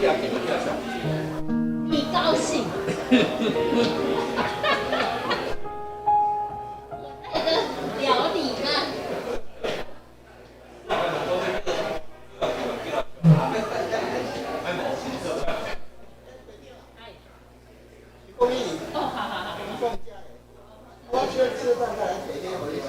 你高兴？我带着聊你们。哦，好好好。我去吃饭再来陪你回去。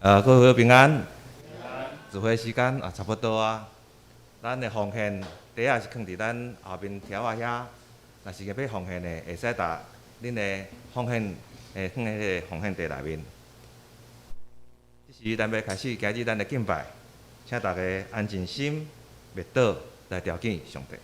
各位平安。聚会时间也差不多啊。咱的奉献底下是放伫咱后面条仔遐，若是要奉献的，会使打恁的奉献放喺迄个奉献地内面。这时咱要开始今日咱的敬拜，请大家安静心，默祷来朝见上帝。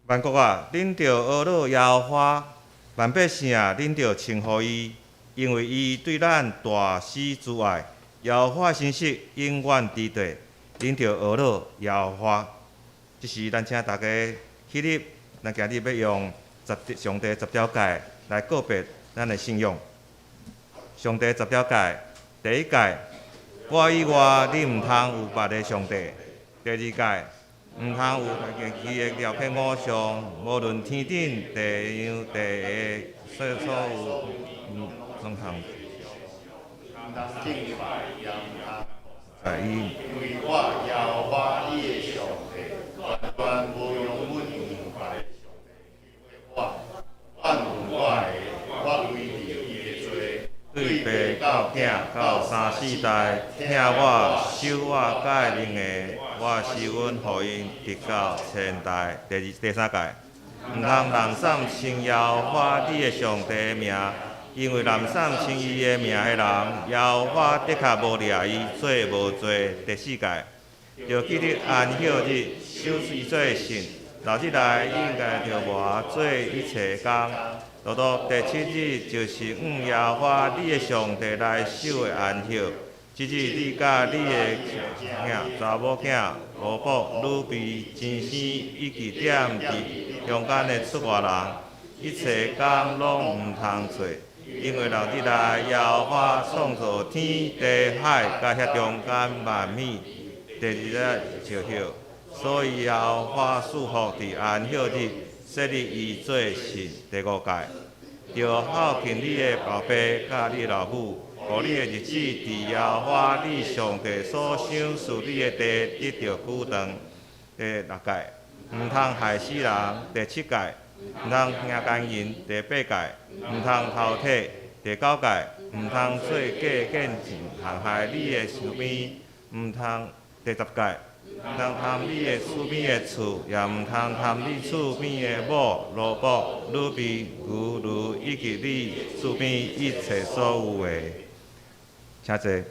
万国啊，恁着学乐耶和华；万百姓啊，恁着称呼伊，因为伊对咱大施慈爱。耶和华信息永远伫地，恁着学乐耶和华。即时，咱请大家起立，咱今日要用上帝十条诫来告别咱的信仰。上帝十条诫，第一诫，我以外你毋通有别的上帝；第二诫，毋通有其个雕刻偶像，无论天顶、地洋、地下所有，拢通。敬拜也毋通。因为我耶和华你的上帝，全无用阮敬拜的上帝，我有我为你的罪，对爸到囝到三四代，听我守我诫命的。我是阮互因直到千代。第三诫，毋通滥散称耶和华你的上帝的名，因为滥散称伊的名的人，耶和华的确无掠伊做无罪。第四诫，着记得安息日守伊做神，6日内应该着活做一切工。独独第7日就是耶和华你的上帝来守的安息。即日你甲你的囝、查某囝、老婆、女婢、真生，以及点伫中间的出外人，一切工拢毋通做，因为老日来，耶和华创造天地海，甲遐中间万米，第二日就休。所以耶和华祝福伫安息日，设立伊做神。第五届，要孝敬你的后爸甲你老母，互你的日子伫耶和华你上帝所赏赐你的地得到久长。第六届，毋通害死人。第七届，毋通惊奸淫。第八届，毋通偷窃。第九届，毋通做假见证，陷害你的厝边。毋通第十届，毋通贪你的厝边的厝，也毋通贪你厝边的某、萝卜、女婢、牛驴，以及你厝边一切所有的。请坐。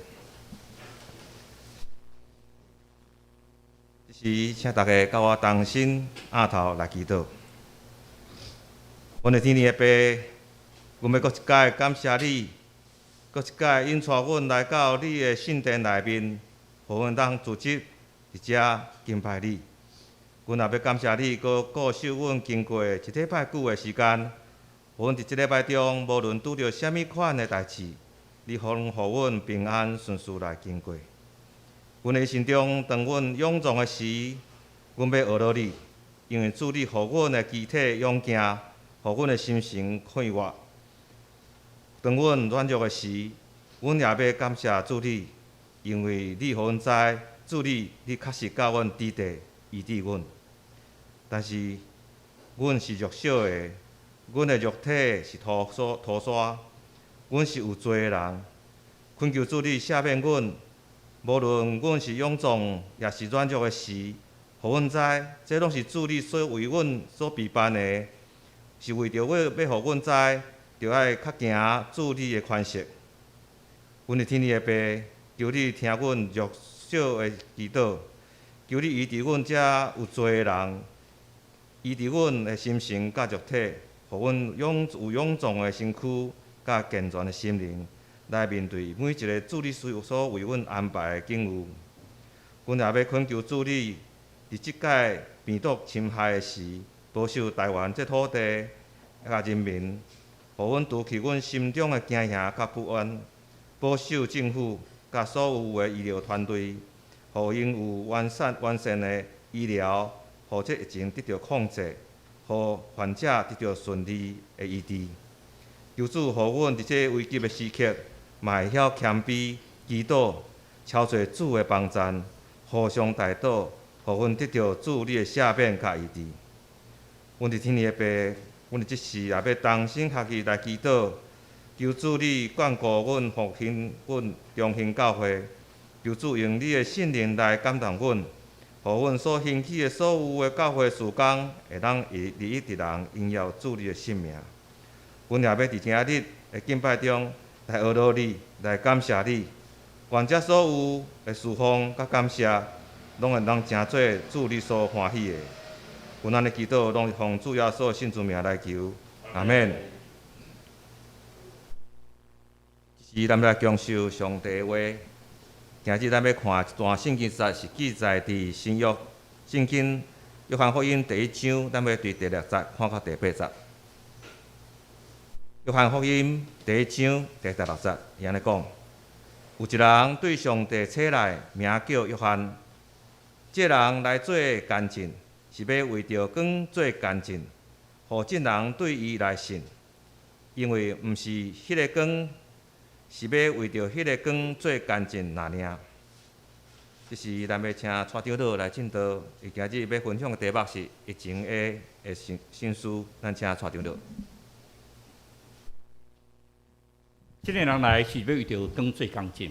是，请大家甲我同心仰头来祈祷。阮的天父的爸，阮要搁一届感谢你，搁一届引带阮来到你的圣殿内面，互阮当组织伫遮敬拜你。阮也要感谢你，搁固守阮经过一礼拜久的时间，互阮伫即礼拜中，无论拄着啥物款的代志，你互阮平安顺遂来经过。阮的心中，当阮勇壮的时，阮要学到你，因为主你互阮的肢体勇健，互阮的心神快活。当阮软弱的时，阮也要感谢主你，因为你互阮知，主你确实教阮指地医治阮。但是，阮是弱小的，阮的肉体是土沙，阮是有罪的人，恳求主你赦免阮。无论阮是勇壮，也是软弱的时，互阮知，这拢是主你所为阮所备办的，是为着要互阮知，着爱较行主你的款式。阮的天父的爸，求你听阮弱小的祈祷，求你医治阮遮有罪的人，医治阮的心神甲肉体，互阮有勇壮的身躯甲健全的心灵。来面对每一个主你所为阮安排的境遇，阮也要恳求主你，伫即届病毒侵害的时，保守台湾这土地甲人民，互阮除去阮心中的惊吓甲不安，保守政府甲所有的医疗团队，互因有完善的医疗，互这疫情得到控制，互患者得到顺利的医治。求主互阮伫这危急的时刻，嘛会晓谦卑祈祷，超做主的帮赞，互相代祷，互阮得到主你的赦免甲医治。阮伫天父的爸，阮伫即时也要同心合意来祈祷，求主你眷顾阮复兴阮中兴教会，求主用你的圣灵来感动阮，互阮所兴起的所有的教会事工，会当利益一人荣耀主你的圣名。阮也要伫今日的敬拜中，来学到你，来感谢你，愿这所有的侍奉甲感谢，拢会当成做主你所欢喜的。阮安尼祈祷，拢是奉主耶稣圣主名来求，阿免。是咱要来强受上帝的话。今日咱要看一段圣经节，是记载伫新约圣经约翰福音第1章，咱要对第6节看到第8节。约翰福音第1章第16节，伊安尼讲：有一人对上帝起来，名叫约翰。这人来做见证，是要为着光做见证，互这人对伊来信。因为毋是迄个光，是要为着迄个光做见证那尔。这是咱要请蔡长老来进道，伊今日要分享的题目是疫情的心事，咱请蔡长老。这个人来是要为着当做工证，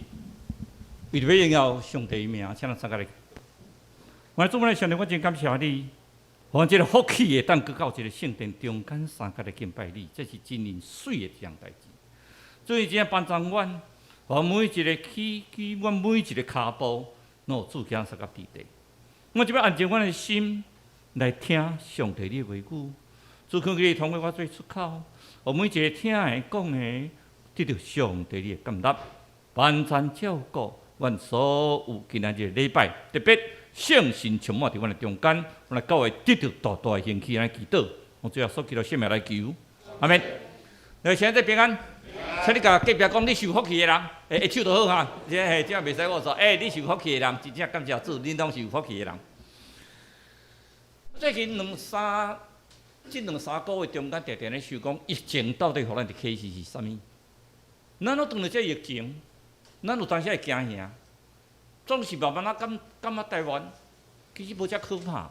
为着要荣耀上帝名，请咱参加来。我主们的上帝，我真感谢你，互这个福气会当去到这个圣殿中间三界来敬拜你，这是真人水的一样代志。所以真帮助阮，互每一个起居，阮每一个骹步，拢有主行三界之地。我就要按照阮的心来听上帝的话语，主恳求你通过我做出口，互每一个听的讲的。得到上帝的感纳，万全照顾阮所有今仔日礼拜，特别圣神充满伫阮的中间，阮来教会得到大大的兴起来祈祷，我最后所祈祷圣名来求，阿门。来，现在平安。像你甲隔壁讲你受福气的人，会手就好哈，这袂使我说，你受福气的人，真正感谢主，恁拢是有福气的人。最近这两三个月中间，常咧想讲疫情到底互咱的启示是啥物？咱拢当了这疫情，咱有当时会惊吓，总是慢慢感觉台湾其实无遮可怕。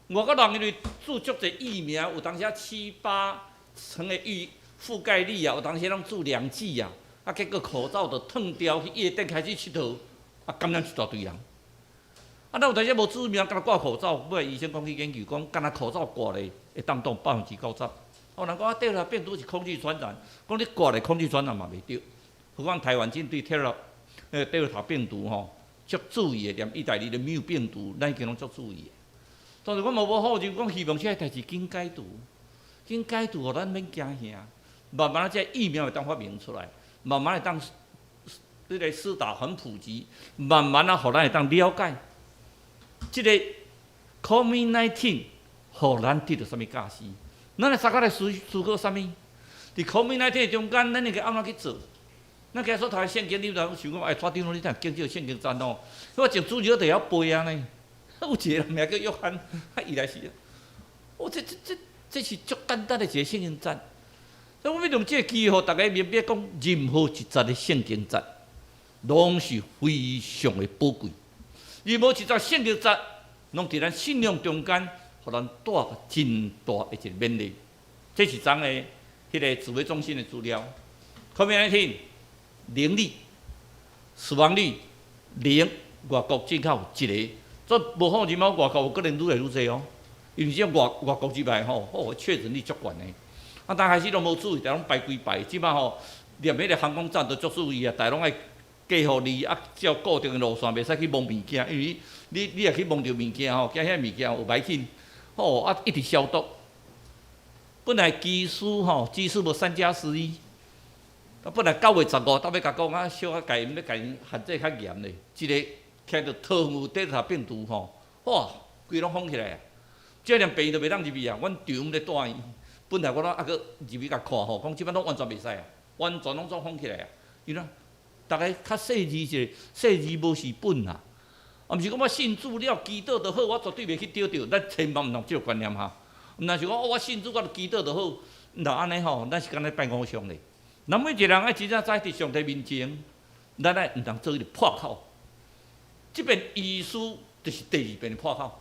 外国人因为注足者疫苗，有当时7、8层的覆盖率啊，有当时拢注2剂啊，结果口罩就脱掉，去夜店开始佚佗，感染一大堆人。咱有当时无注疫苗，敢若挂口罩，尾医生讲去研究讲，敢若口罩挂咧会当中90%。有人讲对啦，病毒是空气传染，讲你挂咧空气传染嘛袂对。何况台湾针对Delta 病毒吼，足注意的，连意大利的谬病毒，咱已经拢足注意的。但是我无好，就讲希望这个代志紧解除，互咱免惊吓。慢慢这疫苗会当发明出来，慢慢会当这个施打很普及，慢慢互咱会当了解，这个 COVID-19 互咱得到啥物假施？咱来大家来思考啥物？伫 COVID-19 中间，咱应该安怎去做？咱今日所读的圣经，你有想讲，蔡长老，你听经这圣经赞哦，我从主日就要背啊呢。有一个人名叫约翰，伊来是，这是足简单的一个圣经节。所以我要用这个机会，大家明白讲，任何一节的圣经节，拢是非常的宝贵。任何一节圣经节，拢伫咱信仰中间，互咱带真大的一个勉励。这是咱的迄个指挥中心的资料。COVID-19 0例，死亡率0，外国进口1个。这无好，今麦外国有可能愈来愈侪哦，因为这外国之外吼，确诊率足悬的。啊，但开始拢无注意，但拢排几排。即摆吼，连迄个航空站都足注意啊，大拢爱加互你啊，照固定的路线，袂使去摸物件，因为你若去摸着物件吼，惊遐物件有歹菌，吼啊一直消毒。本来技术无3+11，本来9月15，到尾甲讲啊，小甲因要甲因限制较严咧，一个。听到特务Delta病毒吼，哇，规拢封起来啊！这连病院都袂当入去啊！阮场咧带伊，本来我拢个入去甲看吼，讲即摆拢完全袂使啊，完全拢总封起来啊！伊喏，大家较细致些，细致无是本啊！啊，毋是讲我信主了祈祷就好，我绝对袂去丢着，咱千万毋通即个观念哈。毋但是讲我信主我就祈祷就好，若安尼吼，咱是敢若拜偶像咧。咱每一个人爱真正在伫上帝面前，咱爱毋通做迄个破口。即边医师就是第2遍的破口，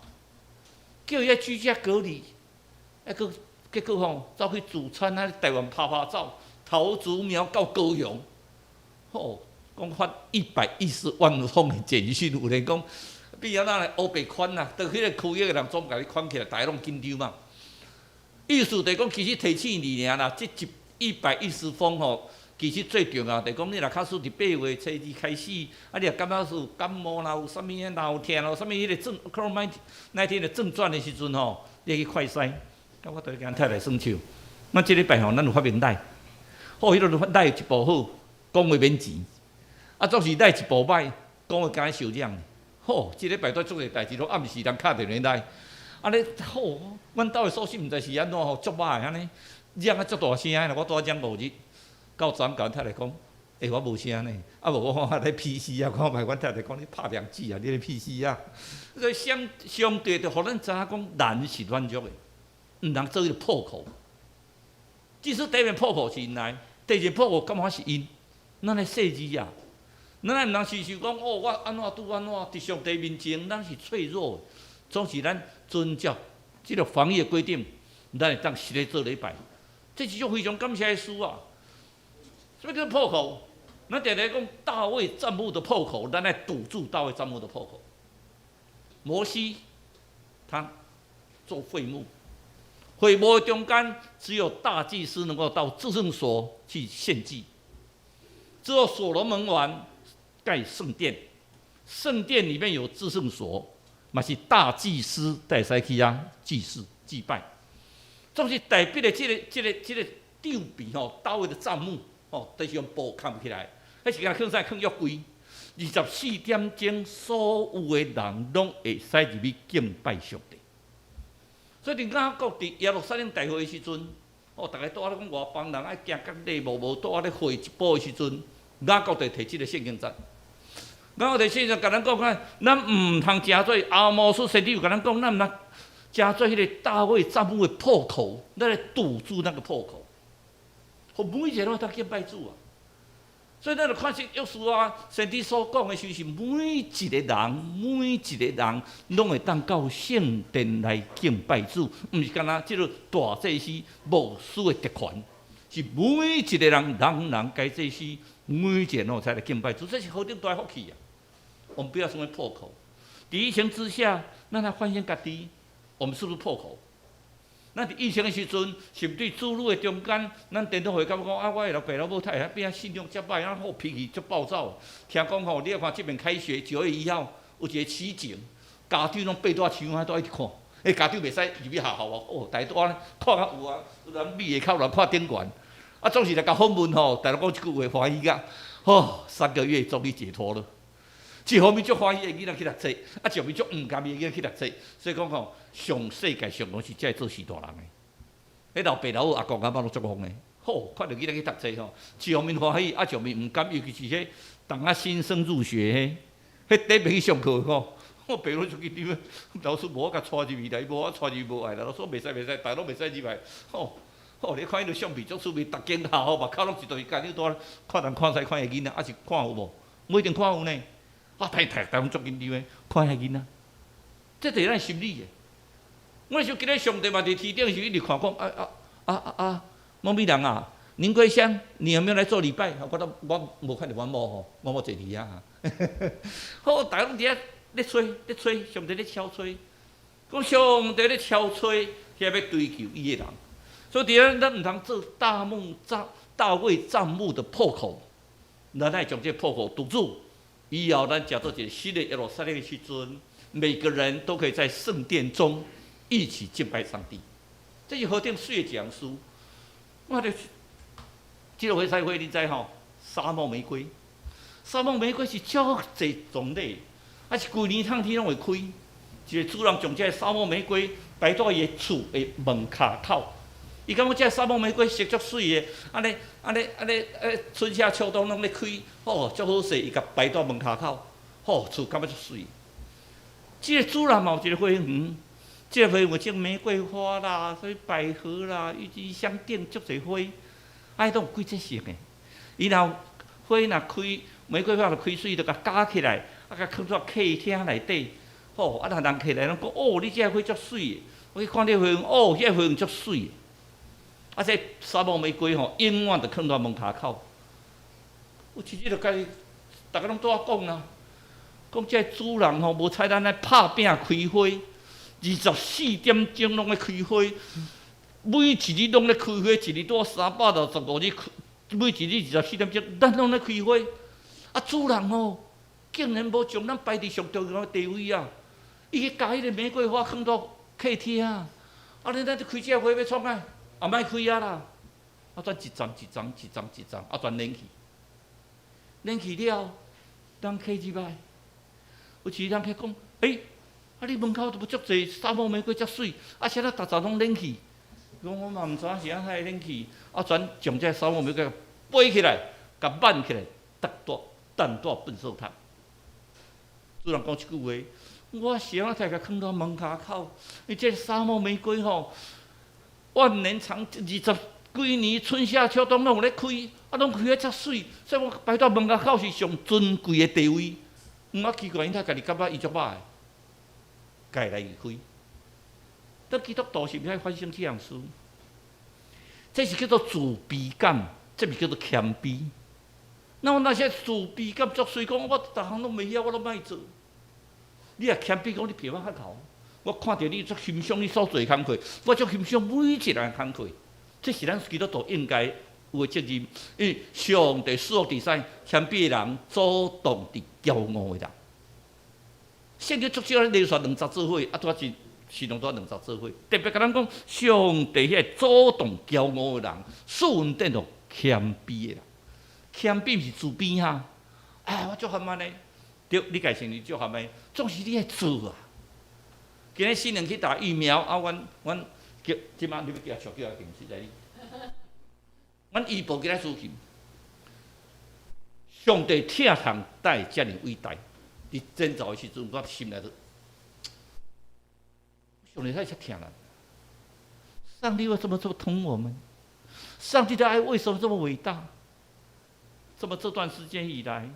叫伊居家隔离，结果吼走去自产啊，台湾拍走，桃竹苗到高雄，吼，讲发110万封的简讯，有人讲，比较咱来乌白款啦，到迄个区域的人总甲你款起来，大家拢紧张嘛。意思就是讲，其实提醒你尔啦，这110封吼。其实最重要，就是讲你若假使伫8月初2开始，啊，你若感觉是有感冒啦，有啥物脑痛啦，有啥物迄个症 COVID-19 的症状的时阵吼，你去快筛。咁我对跟太太算手，咱即礼拜吼，咱有发明带，好，迄个带一部好，讲话免钱，啊，总是带一部歹，讲话敢受量。好，即礼拜都做个代志，都暗时人敲电话来，安尼好，阮兜的锁匙毋知是安怎吼，足歹安尼，嚷啊足大声的，我拄仔嚷5日。到昨昏，甲阮太太讲，我无声呢，啊无我看咧 PC 啊，看卖阮太太讲你拍2剂啊，你咧 PC 啊，所以相对着，互咱知影讲人是软弱的，毋通做迄个破口。即使第1遍破口是因来，第2遍破口感觉是因，咱来细致啊，咱毋通时时讲哦，我安怎拄安怎，伫上帝面前咱是脆弱的，总是咱遵照即个防疫规定，咱会当实咧做礼拜，这是种非常感谢的事啊。什么叫破口？咱常常讲大卫战幕的破口，咱来堵住大卫战幕的破口。摩西他做会幕，会幕中间只有大祭司能够到至圣所去献祭，只有所罗门王盖圣殿，圣殿里面有至圣所，嘛是大祭司带使去啊祭祀祭拜，总是代表的这个场面吼，大卫的帐幕。哦，就是用布扛起来，迄时间囥啥囥约柜，24点钟，所有的人拢会使入去敬拜上帝。所以，你讲各伫耶路撒冷大会的时阵，大家倒咧讲外邦人爱行各地无倒咧会一步的时阵，咱国地摕即个圣经节。咱国地圣经甲咱讲咱毋通诚做阿摩斯先知有甲咱讲，咱毋通诚做迄个大卫占卜的破口，咱来堵住那个破口，互每一个拢当敬拜主啊。所以咱就看见约书亚先知所讲的，就是每一个人拢会当到圣殿来敬拜主，毋是干那即个大祭司牧师的特权，是每一个人该祭司，每一个人才来敬拜主，这是何等大的福气啊！我们不要成为破口。在疫情之下，咱来反省家己，我们是不是破口？咱伫疫情的时阵，是毋对主路的中间，咱电脑会感觉讲啊，我的老爸老母太太变啊信用遮歹，啊好脾气足暴躁。听讲吼，你要看即边开学9月1号有一个起警，家长拢爬大墙啊，都一直看。家长袂使入去学校哦，大多看啊有啊，有人咪下口，人看顶悬。啊，总是来甲访问吼，大家讲一句话欢喜甲，3个月终于解脱了。一方面足欢喜的囡仔去读册，一方面足毋甘的囡仔去读册，所以讲吼，上世界上拢是才会做士大人的。迄老爸老母阿公阿妈拢足憨的，看到囡仔去读册吼，一方面欢喜，一方面毋甘，尤其是迄当啊新生入学迄第一遍去上课吼，我爸拢出去丢，老师无法甲带入去来，无法带入去无爱啦，老师袂使，逐个拢袂使入来，你看迄个相片足趣味，逐间校目口拢一对干你多看东看西看个囡仔，是看有无？不一定看有呢。太拢足紧张的，看遐囡仔，这就是咱心理的。我那时候记得上帝嘛伫天顶时一直看讲某某人啊，林桂香，你有没有来做礼拜？我无看到阮某吼，我坐伫遐。好，大家拢伫遐咧吹，上帝咧敲吹，讲上帝咧敲吹，遐要追求伊的人。所以咱毋通做大卫占卜的破口，咱来将这破口堵住。以后咱假做一个新的耶路撒冷的时阵，每个人都可以在圣殿中一起敬拜上帝。这是何等水的讲书！我哋这个会赛会你知吼？沙漠玫瑰是超济种类，是规年通天拢会开。一个主人将这个沙漠玫瑰摆在伊的厝的门骹口。伊感觉这沙漠玫瑰色足水的，安尼，春夏秋冬拢咧开，足好势，伊甲摆到门骹口，厝感觉足水。即个主人嘛有一个花园，即个花园有种玫瑰花啦，所以百合啦，郁金香等足侪花，拢有几种色的。伊若花若开，玫瑰花若开水，就甲夹起来，甲放在客厅内底，若人客来拢讲，你这花足水的，我去看这花园，这花园足水的。这沙漠玫瑰永远就放在门骹口。有一日就甲伊，大家拢拄仔讲啦，讲这主人无采咱来拍拼开花，24点钟拢咧开花，每一日拢咧开花，一日拄365日，每一日24点钟，咱拢咧开花。主人竟然无将咱摆伫上重要的地位啊！伊去甲迄个玫瑰花放到客厅，咱就开这花要创啊！莫开啦！转一丛，转冷去了，人客入来，有时人客讲，你门口都无足济沙漠玫瑰遮水，啥咱逐丛拢冷去？讲我嘛毋知影是安会冷去，转将这沙漠玫瑰背起来，甲挽起来，蛋大粪扫塔。主人讲一句话，我是安才甲放到门骹口，伊这沙漠玫瑰万年长20几年，春夏秋冬拢有咧开，拢开啊遮水，所以我摆到门口口是上尊贵的地位。我奇怪，因他家己感觉伊足歹的，家来开。咱基督徒是毋是反省这样事？这是叫做自卑感，这是叫做谦卑。那我那些自卑感作祟，讲我逐项拢袂晓，我拢莫做。你也谦卑讲，你比我较头。我看到你足欣赏你所做的工课，我足欣赏每一个人的工课，这是咱基督徒应该有的责任。因为上帝赐福伫啥？谦卑的人主动伫骄傲的人。圣经足少咧列出20做伙，是拢多20做伙，特别甲咱讲，上帝迄个主动骄傲的人，属稳定着谦卑的人。谦卑毋是自卑哈，我足含安尼，对，你家承认足含安，总是你爱做啊。今日新人去打疫苗，阮即摆你要叫小叫定时在你，阮医保给咱事情，上帝疼痛带遮尔伟大，伫建造的时阵，我心内头，上帝太疼人。上帝为什么这么疼我们？上帝的爱为什么这么伟大？这么这段时间以来，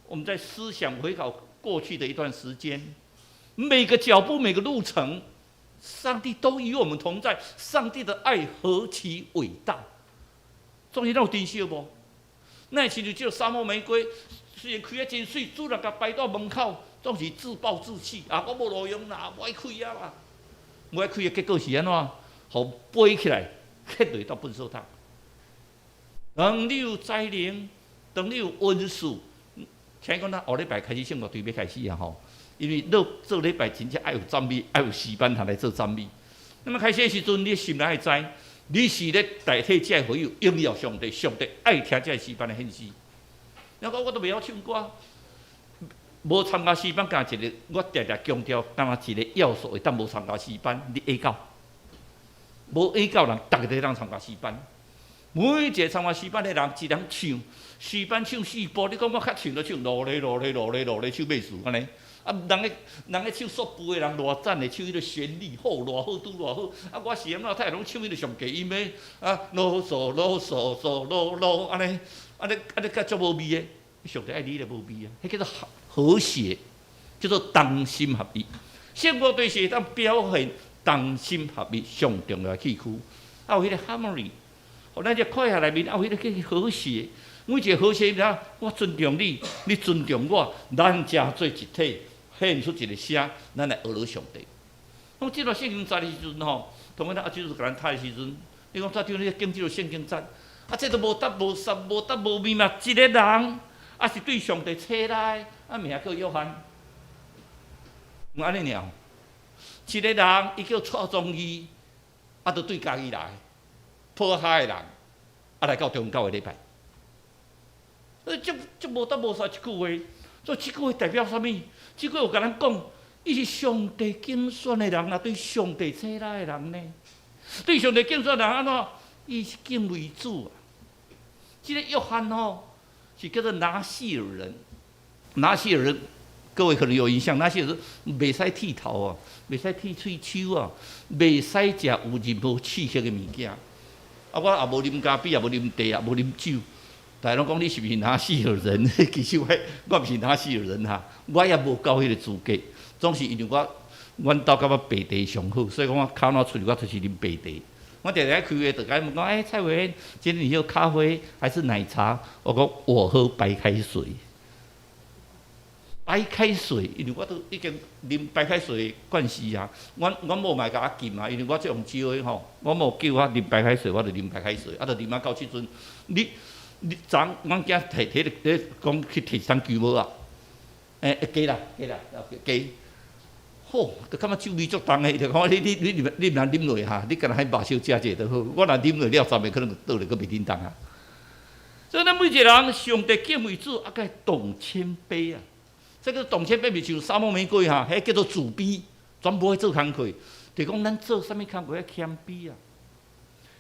我们在思想回考过去的一段时间，每个脚步、每个路程，上帝都与我们同在。上帝的爱何其伟大！总是让有珍惜无？那时就只有沙漠玫瑰，虽然开啊真水，主人甲摆到门口，总是自暴自弃。啊，我无路用啦，我爱开啊啦，我爱开的结果是安怎？互飞起来，跌落到粪扫桶。当你有灾难，当你有瘟事，听讲咱后礼拜开始圣乐队要开始啊吼，因为做礼拜真正爱有赞美，爱有诗班下来做赞美。那么开始的时阵，你心内爱知，你是咧代替这会友荣耀上帝，上帝爱听这诗班的献诗。然后我都袂晓唱歌，无参加诗班，干一个我常常强调，当一个要素会当无参加诗班，你会到。无A到人，逐个都当参加诗班。每一个参加诗班的人，一人唱诗班唱四部。你讲我较唱就唱罗咧罗咧罗咧罗咧唱尾数安尼。啊，人咧唱速步的人偌赞的唱迄个旋律好偌好拄偌好。啊，我是安怎太拢唱迄个上低音的啊，啰嗦啰嗦嗦啰啰安尼，甲足无味的。上帝爱你就无味啊，迄叫做和谐，叫做同心合意。圣歌对是当表现。同心合意上重要的器躯，啊有迄个 harmony， 互咱只看下内面，啊有迄个叫和谐。每一个和谐了，我尊重你，你尊重我，咱正做一体，献出一个声，咱来学罗上帝。我即段圣经节的时阵吼，同阮阿就是甲咱读的时阵，你讲怎样你经即个圣经节，啊这都无得无实，无得无秘密，一个人啊是对上帝切来，啊名叫约翰，唔安尼尔。一个人，伊叫蔡宗义，啊，就对家己来，迫害的人，啊，来到中教的礼拜。这无得无煞一句话，所以这句话代表啥物？这句话有甲咱讲，伊是上帝竞选的人啊，对上帝切来的人呢？对上帝竞选的人安怎？伊是敬畏主啊。这个约翰吼，是叫做拿细尔人，拿细尔人。各位可能有印象，那些人袂使剃头啊，袂使剃喙手啊，袂使食有任何刺激的物件。啊，我也无啉咖啡，也无啉茶，也无啉酒。大家拢讲你是毋是拿细尔人？其实我毋是拿细尔人哈，我也无够迄个资格。总是因为阮兜感觉白茶上好，所以讲我口脑出去，我就是啉白茶。我常常开会，就甲伊问讲，哎，蔡委员，今天你喝咖啡还是奶茶？我讲我喝白开水。白开水，因为我都已经啉白开水的惯势啊。阮某嘛甲我禁啊，因为我这样招的吼，我某叫我啉白开水，我就啉白开水，啊，就啉啊到即阵，你昨阮囝摕咧讲去摕三球无啊？鸡啦，鸡，吼，就感觉酒味足重的，就讲你若啉落哈，你干那迄肉烧食者就好。我若啉落了3暝，可能倒来个袂叮当啊。所以咱每一个人，上帝敬畏主，啊，该懂谦卑啊。这个懂谦卑袂像沙漠玫瑰哈，迄叫做自卑，全部去做工课。就讲咱做啥物工课要谦卑啊。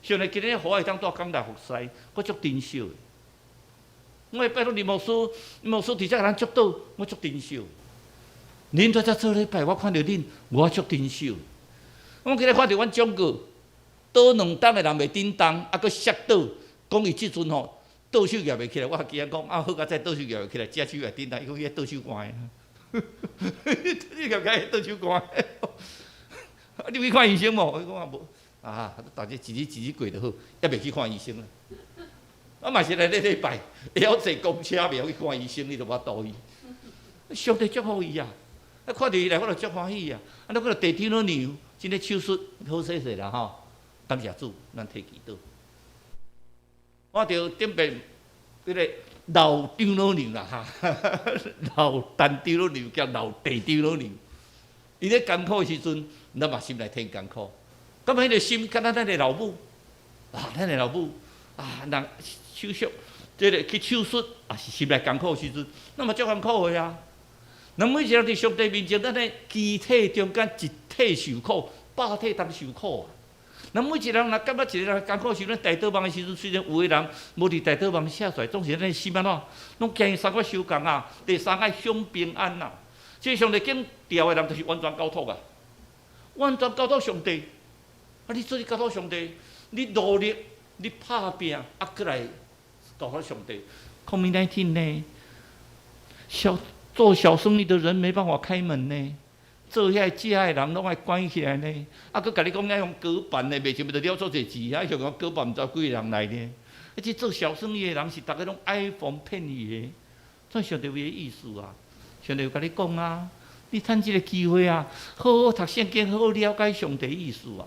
上帝今日互我当带讲台服侍，我足珍惜的。我会拜托林牧师伫遮咱足倒，我足珍惜。恁在遮做礼拜，我看到恁，我足珍惜。我今日看到阮长哥倒2档的人袂叮当，啊，佫摔倒，讲伊即阵吼。倒手举袂起来，我惊讲啊，好甲再倒手举袂起来，只手也叮当，伊讲伊倒手关的，你个该倒手关的，你去看医生无？我讲啊无，啊，大家一日过就好，也袂去看医生啦。我嘛是来礼拜，会晓坐公车，袂晓去看医生，你就我倒伊。上帝祝福伊啊！啊，看到伊来，我就足欢喜啊！啊，那个地天老牛，真个手术好势势啦吼，感谢主，咱摕祈祷。我着顶边迄个老张老牛啦哈，老陈张老牛叫老地张老牛。伊咧艰苦的时阵，咱嘛心内挺艰苦。咁迄个心，敢若咱的老母啊，咱的老母啊，人手术，即个去手术，也是心内艰苦的时阵，咱嘛足艰苦的啊。咱每一个人伫上帝面前，咱咧肢体中间一体受苦，百体当受苦啊。咱每一个人若感觉一个人艰苦时，咱大倒网的时阵，虽然有个人无伫大倒网写出来，总是咱心安怎，拢惊伊三个收工啊，第三个享平安呐。即上帝敬调的人，就是完全交托啊，完全交托上帝。啊，你做你交托上帝，你努力，你拍拼，啊，过来交托上帝。COVID-19 呢，做小生意的人没办法开门呢。做遐食的人拢爱关起来呢，啊，佮甲你讲要用隔板呢，袂想要得了做者钱，啊，想讲隔板毋知几个人来呢？而且做小生意的人是逐个拢哀讽骗语的，这上帝有个意思啊。上帝有甲你讲啊，你趁即个机会啊，好好读圣经，好好了解上帝意思啊。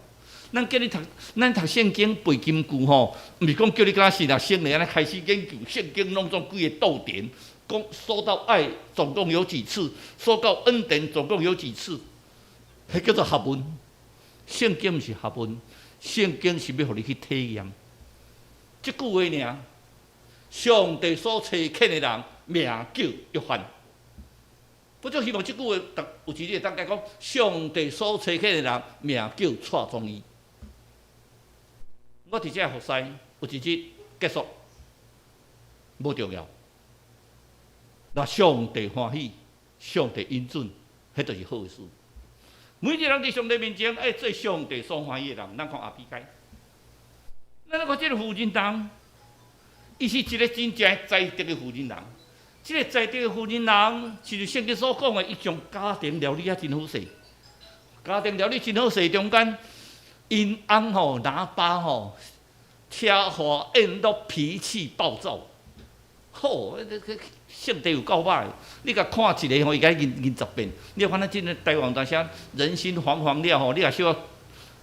咱读圣经背金句吼，毋是讲叫你敢若是若先嚟安尼开始研究圣经，拢总几个逗点。说到爱总共有几次？说到恩典总共有几次？迄叫做学问。圣经毋是学问，圣经是要互你去体验。即句话尔，上帝所差遣的人，名叫约翰。我就希望即句话有一日会当讲，上帝所差遣的人，名叫蔡宗义。我伫遮服侍有一日结束，无重要。那上帝欢喜，上帝恩准，迄就是好事。每一个人伫上帝面前爱做上帝所欢喜的人。咱看阿比该，咱来看这个妇人人，伊是一个真正在地的妇人人。这个在地的妇人人，就是圣经所讲的，伊将家庭料理啊真好势。家庭料理真好势，中间因翁吼拿巴吼，车祸宴乐脾气暴躁，好，性地有够歹，你甲看一个吼，伊甲你认10遍。你看咱即个台湾当时人心惶惶了吼，你也小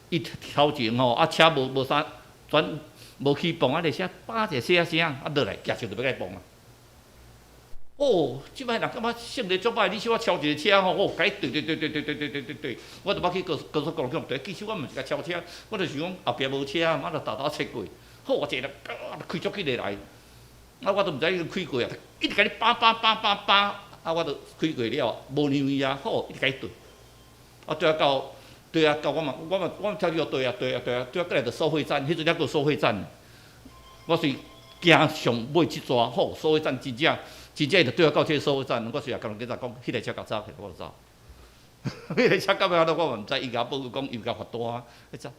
一头前吼，啊车无啥转无起磅，啊，就写叭一声声，啊落来驾车就要甲伊磅啊。哦，即摆人感觉性地足歹，你小我超一个车吼，哦，甲伊对，我就要去高速公路对，其实我毋是甲超车，我就想讲后壁无车，我就倒切过，好，我一个开足起来。啊，我都毋知伊开过啊，一直甲你扒，啊，我都开过了，无让伊啊，好，一直甲伊对，啊，对啊，到我嘛跳去对啊，过来就收费站，迄阵还佫收费站，我是惊上尾即抓，好，收费站真正就对啊到这个收费站，我虽然甲人警察讲，迄个车甲走起，我就走，迄个车到尾我嘛毋知，伊甲报告讲又甲罚单，迄走。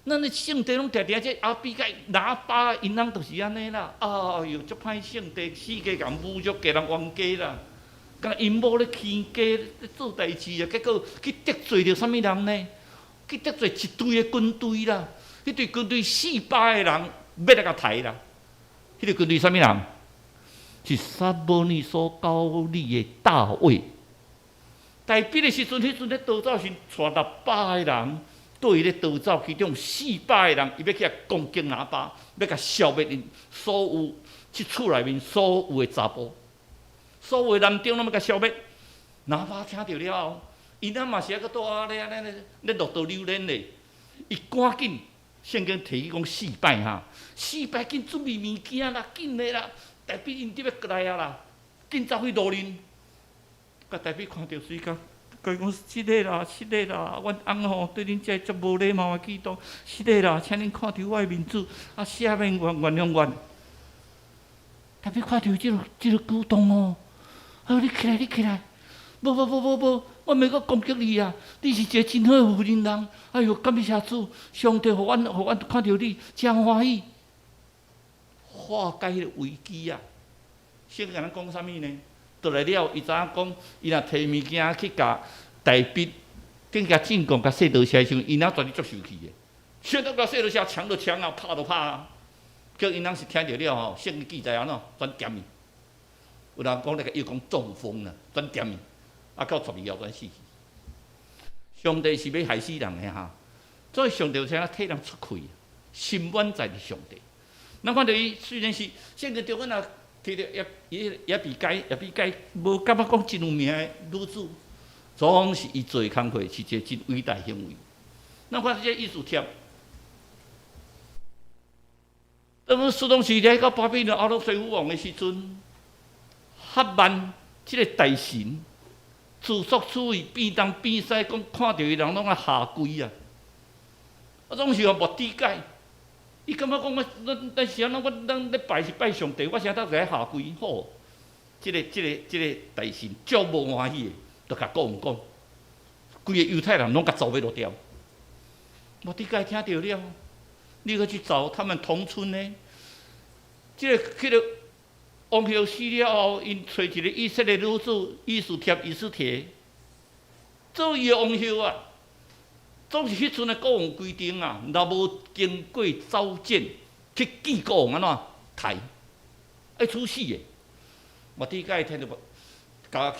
咱的圣地拢常常这阿比该拿巴因翁就是安尼啦，哎哟，足歹圣地，世界共侮辱，家人冤家啦，甲因某咧牵家咧做代志啊，结果去得罪着啥物人呢？去得罪一队的军队啦，迄队军队400个人要来甲抬啦，迄队军队啥物人？是撒母耳所教理的大卫。大逼的时阵，迄阵咧逃走时，带600个人。对伊咧逃走，其中400个人，伊要去攻击拿巴，要甲消灭因所有即厝内面所有的查甫，所有的男丁拢要甲消灭。拿巴听到了后，伊那嘛是还佫倒咧落道流连咧，伊赶紧圣经提起讲400哈，400紧准备物件啦，紧咧啦，大逼因得要过来啊啦，紧走去路林，甲大逼看到水甲。甲伊讲是个啦，阮翁吼对恁遮足无礼貌的举动，是个啦，请恁看着我的面子，啊，赦免原谅阮。特别看到即个举动哦，啊，你起来，无，我袂阁攻击你啊！你是一个真好的妇人人，哎哟，感谢主，上帝互阮看到你，真欢喜，化解迄个危机啊！圣经咱讲啥物呢？倒来了，伊知影讲，伊若摕物件去甲大逼，更加进攻甲洗刀车时，伊若绝对足生气的。选到甲洗刀车抢就抢啊，拍就拍啊。叫因翁是听着了吼，圣经记载安怎转点伊。有人讲那个又讲中风啦，转点伊，啊到12后转死去。上帝是要害死人的哈，所以上帝有啥替人出气，心愿在伫上帝。咱看到伊虽然是圣经中，阮也。摕着也比该无感觉讲真有名的女子，总是伊做工课是一个真伟大行为。咱看这艺术帖，苏东时咧到巴比伦亚罗西夫王的时阵，哈曼这个大神自作主义，变东变西，讲看到伊人拢啊下跪啊！总是无理解。伊感觉讲咱是安怎？咱咧拜是拜上帝，我啥当在下跪好。即个大神足无欢喜的，就甲讲，规个犹太人拢甲走尾落掉。无理解听到了，你去找他们同村呢？迄个王后死了后，因找一个以色列女子以斯帖，做伊的王后啊。总是迄阵的国王规定啊，若无经过召见，去见国王安怎刣，爱处死的。无理解听到无？甲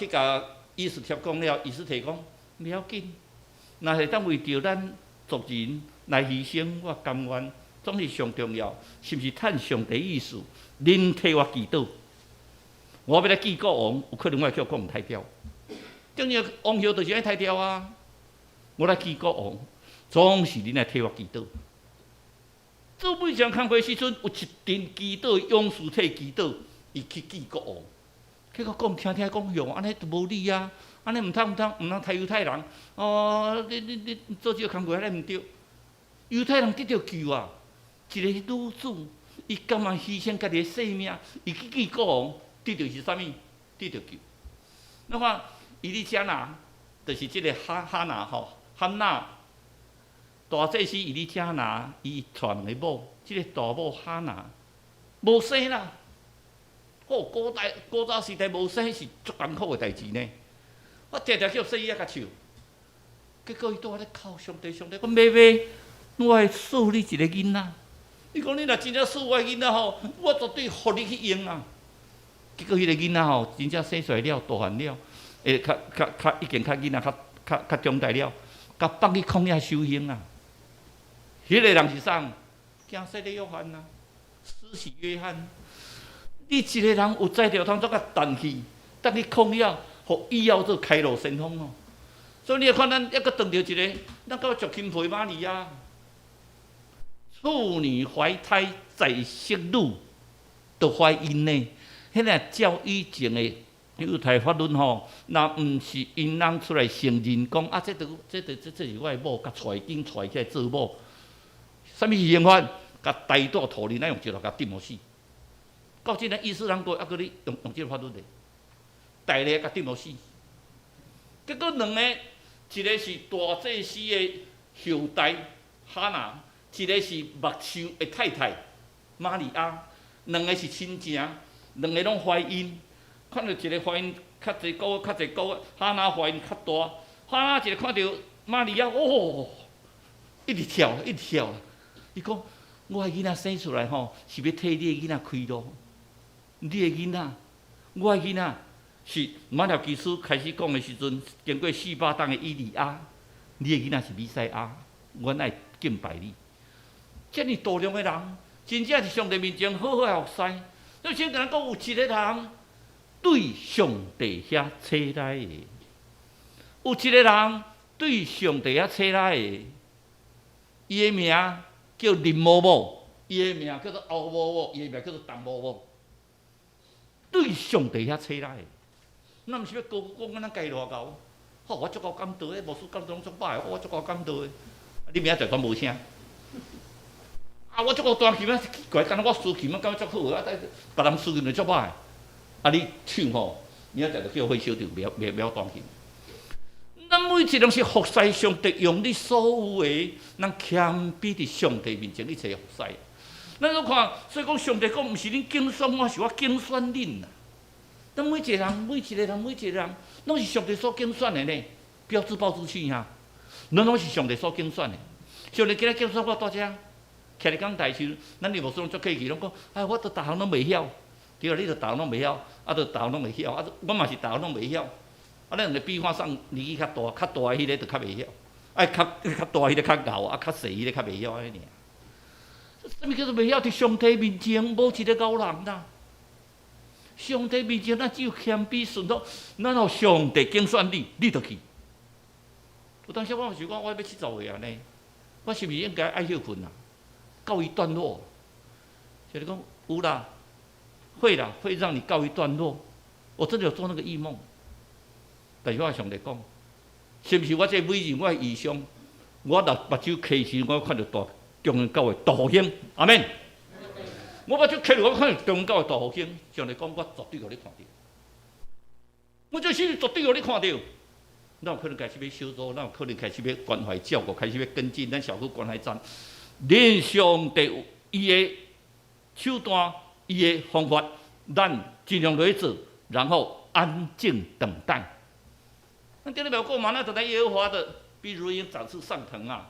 以斯帖讲了，以斯帖讲不要紧，若是当为着咱族人来牺牲，我甘愿。总是上重要，是毋是趁上帝意思？恁替我祈祷，我要来见国王，有可能我叫国王刣掉。等于王后就是爱刣掉啊！我来见国王，总是恁来替我祈祷。做每场工会时阵，有一阵祈祷勇士替祈祷，伊去见国王。结果讲听讲哟，安尼都无理啊！安尼毋通刣犹太人。哦，你做这个工会安尼毋对。犹太人得到救啊！一个女子，伊甘愿牺牲家己的性命，伊去见国王，得到是啥物？得到救。那看伊哩遮拿，就是即个哈娜，大祭司伊哩遮拿，伊带两个某，即个大某哈娜无生啦。好，古早时代无生是足艰苦的代志呢。我常常叫生伊甲笑，结果伊拄仔咧哭上帝，讲妹妹，我会赐你一个囡仔。你讲你若真正赐我囡仔吼，我绝对互你去用啊！结果迄个囡仔吼，真正生出来了，大汉了，已经较囡仔较长大了，甲放去旷野修行啊！迄个人是啥？惊死的约翰啊，施洗约翰。你一个人有才调通做甲弹去，等去旷野，互以后做开路先锋哦。所以你看，咱抑阁撞着一个，咱到石钦培玛利亚。处女怀胎在息女，就怀孕呢。迄个照以前的犹太法律吼，若毋是因人出来承认讲啊，这是我的某，甲带起来做某。啥物刑法？甲大大土人，咱用石头甲钉互死。到即个伊斯兰国还阁咧用即个法律咧，大个甲钉互死。结果两个，一个是大祭司的后代哈娜。一个是目睭的太太玛利亚，两个是亲情，两个拢怀孕。看到一个怀孕较侪个月，哈娜怀孕较大。哈娜一个看到玛利亚，哦，一直跳。伊讲：我的囡仔生出来吼，是要替你的囡仔开路。你的囡仔，我的囡仔是马条基督开始讲的时阵，经过400档的以利亚，你的囡仔是弥赛亚，我爱敬拜你。遮尔大量的人，真正是上帝面前好好服侍。所以先甲咱讲，有一个人对上帝遐切来的，有一个人对上帝遐切来的，伊的名叫林某某，伊的名叫做欧某某，伊的名叫做陈某某。对上帝遐切来的，咱毋是要讲咱家偌高，好，我足够感动的，无事感动足歹，我足够感动的，你明仔载全无声。啊！我足够弹琴啊，奇怪，敢若我输琴啊，感觉足好啊，别人输琴就足歹。啊，你唱吼，明仔载就叫火烧场，袂晓弹琴。咱每一人是服侍上帝，用你所有的，咱谦卑伫上帝面前，你才服侍。咱都看，所以讲上帝讲，毋是恁竞选我，是我竞选恁啦。咱每一个人，拢是上帝所竞选的呢，标志报纸器哈，咱拢是上帝所竞选的。上帝今日竞选我大遮。徛伫讲台时，咱你无说足客气，拢讲，哎，我都逐项拢袂晓，对啊，你都逐项拢袂晓，啊，都逐项拢袂晓，啊，我嘛是逐项拢袂晓，啊，咱个比方上年纪较大的迄个就较袂晓，哎，较大迄个较牛，啊，较细迄个较袂晓安尼尔。啥物叫做袂晓？伫上帝面前无一个牛人啦。上帝面前，咱只有谦卑顺服，咱互上帝竞选你，你就去。有当时我想讲，我要70岁啊呢，我是毋是应该爱休困啊？告一段落，就是讲有啦，会啦，会让你告一段落。我真的有做那个异梦，但是我上帝讲，是不是我这每日我的异象，我目睭开时，我看到中央教会大复兴，阿免。我目睭开了，我看到中央教会大复兴，上帝讲我绝对互你看到。我就是绝对互你看到。咱有可能开始要小组，咱有可能开始要关怀照顾，开始要跟进咱小区关怀站。连上帝有伊的手段，伊的方法，咱尽量来做，然后安静等待。那第二条过嘛，那等待耶和华的，比如鹰展翅上腾啊。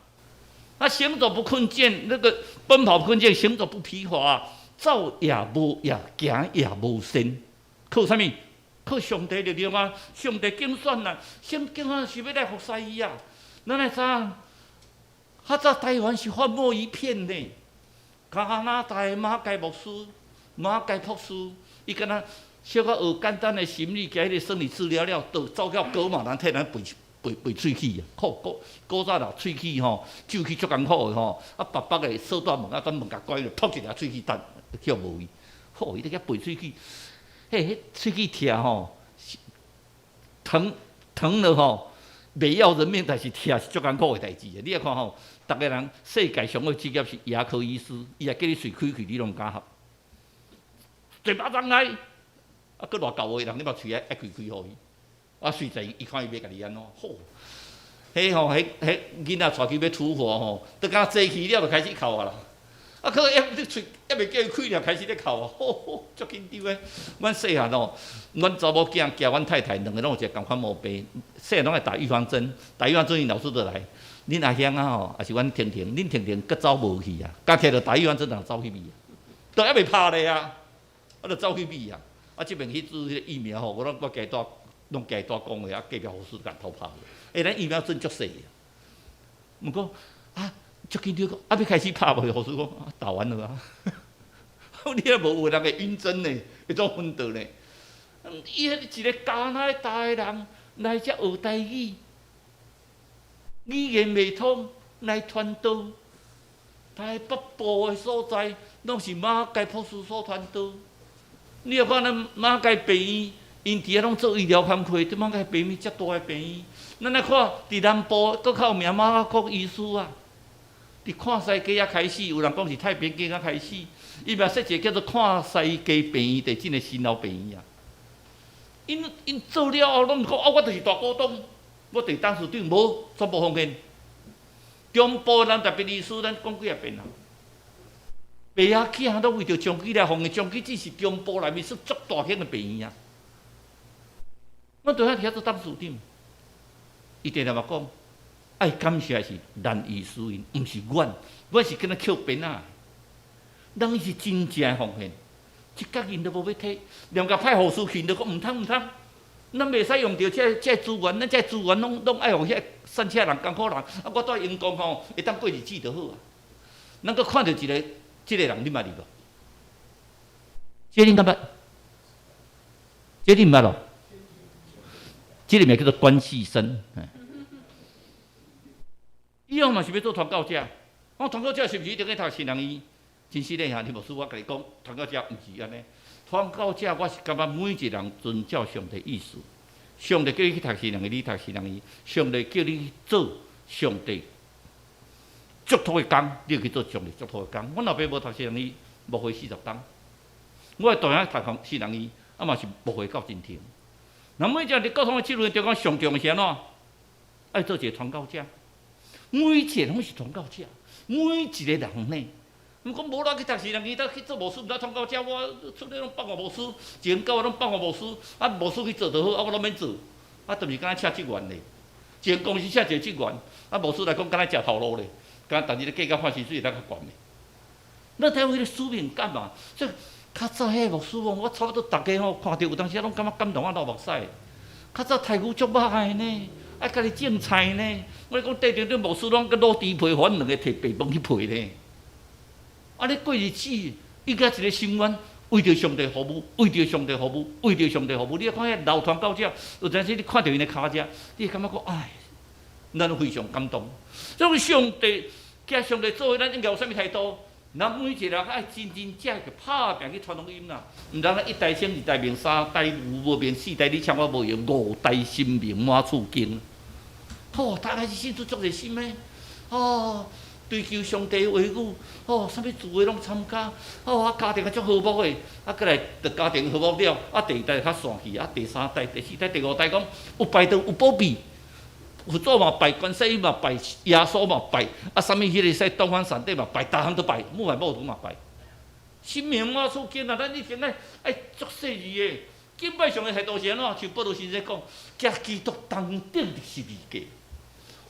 他行走不困倦，那个奔跑不困倦，行走不疲乏，走也无也，行也无声。靠什么？靠上帝力量啊！上帝竞选啊！上竞选是要来服侍伊啊！咱来知，较早台湾是荒漠一片呢。加拿大马偕牧师、马偕博士，伊敢若小可学简单的心理、加迄个生理治疗了，就走到高嘛，咱替咱背喙齿啊！古早人喙齿吼，蛀齿足艰苦的吼，啊白白的锁大门啊，咱门甲关了，吐一条喙齿蛋，叫无伊。好，伊在遐背喙齿。迄喙齿疼吼，疼了吼，袂要人命，但是疼是足艰苦的代志。你来看吼，逐个人世界上好职业是牙科医师，伊也叫你喙开去，你拢毋敢合。嘴巴张开，啊，佫偌厚的人，你把喙开互伊，啊，随在伊看伊要甲你安怎，好。迄吼，迄囡仔带去要土化吼，都敢坐起了就开始哭啊啦。啊！可你喙还袂叫伊开了，开始咧哭啊！吼，足紧张诶！阮细汉哦，阮查某囝加阮太太两个拢有一个共款毛病，细汉拢爱打预防针，打预防针，因老师就来，恁阿兄啊吼，也是阮婷婷，恁婷婷佫走无去啊，家摕着打预防针，人走去咪啊，都还袂拍咧啊，啊，就走去咪啊！啊，即边去注迄个疫苗吼，我家带拢家带讲诶，啊，隔壁护士甲偷拍诶，咱疫苗针足细啊，毋过啊。足紧张，啊！要开始拍无？护士讲啊，打完了啊！你也无有人会晕针呢，会做昏倒呢。伊迄一个加拿大的人来遮学台语，语言未通来传道，台北部的所在拢是马偕博士所传道。你要看咱马偕病院，因伫遐拢做医疗工课，伫马偕病院遮大的病院。咱来看伫南部，佫较有名马国医师啊。伫看西街啊开始，有人讲是太平街啊开始，伊嘛设一个叫做看西街病院，地真个新老病院啊。因做了后，拢讲我就是大股东，我伫董事长无全部奉献。中部咱特别医师，咱讲几啊遍啊。爸仔囝都为着长期来奉献，长期只是中部内面是足大型的病院啊。我伫遐遐做董事长，伊定定嘛讲。爱感谢是咱医师因，毋是阮是跟他捡边仔。人是真正奉献，一角银都无要摕，连甲派护士去都讲毋通，咱袂使用着这资源，咱这资源拢爱互遐善车人、艰苦人，啊，我带员工吼会当过日子就好啊。咱佫看到即个人，你捌哩无？这恁敢捌？这恁毋捌咯？这个名叫做关系生。以后嘛是要做传教者，传教者是毋是一定要读新人医？真实咧，你无输我甲你讲，传教者毋是安尼。传教者我是感觉每一个人遵照上帝意思，上帝叫你去读新人医，你读新人医；上帝叫你做上帝祝福的工，你去做上帝祝福的工。阮老爸无读新人医，无回40档。我大汉读新人医，啊嘛是无回到真停。那每一个你沟通的记录，就讲上重是安怎？爱做一个传教者。每一个拢是传教者，每一个人呢。毋讲无咱去读新人医，咱去做牧师，毋知传教者，我出咧拢放我牧师，前教我拢放我牧师，啊牧师去做就好，啊我拢免做，啊就是敢若请职员咧，前公司请一个职员，啊牧师来讲敢若食头路咧，敢若但是咧计较换薪水会当较悬咧。咱睇有迄个使命感嘛，所以较早迄个牧师哦，我差不多逐个吼看到有当时拢感觉感动啊流目屎。较早台语足歹个呢。爱家己种菜呢，我讲地顶顶牧师拢个卤猪皮，互阮两个摕白饭去配呢。啊，你过日子，伊甲一个心愿，为着上帝服务，为着上帝服务，为着上帝服务。你看遐老传教者，有阵时你看到因的骹只，你会感觉讲，哎，咱非常感动。所以上帝叫上帝做，咱应该有啥物态度？咱每一个人爱真真正去拍拼去传福音啦，毋通咱一代生二代命，三代无命，四代你抢我无用，五代心命满厝经。好，大概是信出足热心诶。追求上帝的话语，啥物聚会拢参加，家庭也足和睦的，过来着家庭和睦了，第二代较散去，第三代、第四代、第五代讲有拜倒有保庇，佛祖嘛拜，观世音嘛拜，耶稣嘛拜，啥物迄个说东方三帝嘛拜，逐项都拜，母还母徒嘛拜。新明马出经啊，咱以前爱足细致的，敬拜上的态度是安怎？像保罗先生讲，加基督当顶的十字架，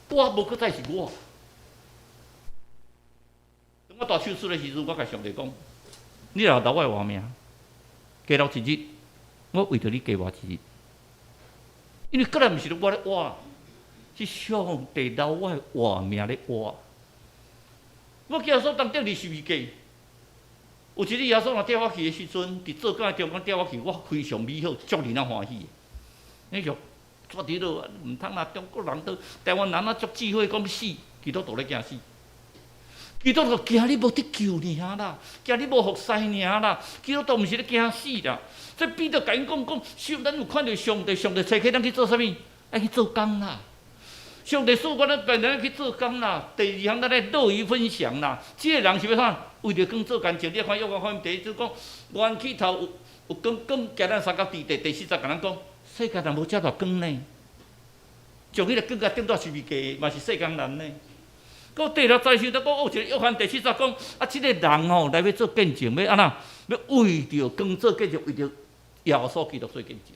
我无搁再是我。我大手术的时阵，我甲上帝讲：你若留我活命，加留一日，我为着你加活一日。因为个人毋是我咧活，是上帝留我活命咧活。我耶稣当顶伫十字架，有一日耶稣若带我去的时阵，伫做工的中间带我去，我非常美好，足令人欢喜。你就绝对咯，毋通啦！中国人都台湾人啊，足智慧，讲死，基督徒咧惊死。基督徒惊你无得救尔啦，惊你无服侍尔啦。基督徒毋是咧惊死啦。所以彼得甲因讲，咱有看到上帝，上帝找起咱去做啥物？爱去做工啦。上帝使我咱咱去做工啦。第二项，咱来乐于分享啦。即个人是要啥？为着工做工情。你看约翰福音第一章讲，原起头有光加咱三角地第四节甲咱讲，世界人无遮大光呢。将迄个光甲顶到十字架，嘛是世间人呢。到第六再想，再讲有一个约翰第四节讲，即个人来要做见证，要安那？要为着光做见证，为着耶稣基督做见证。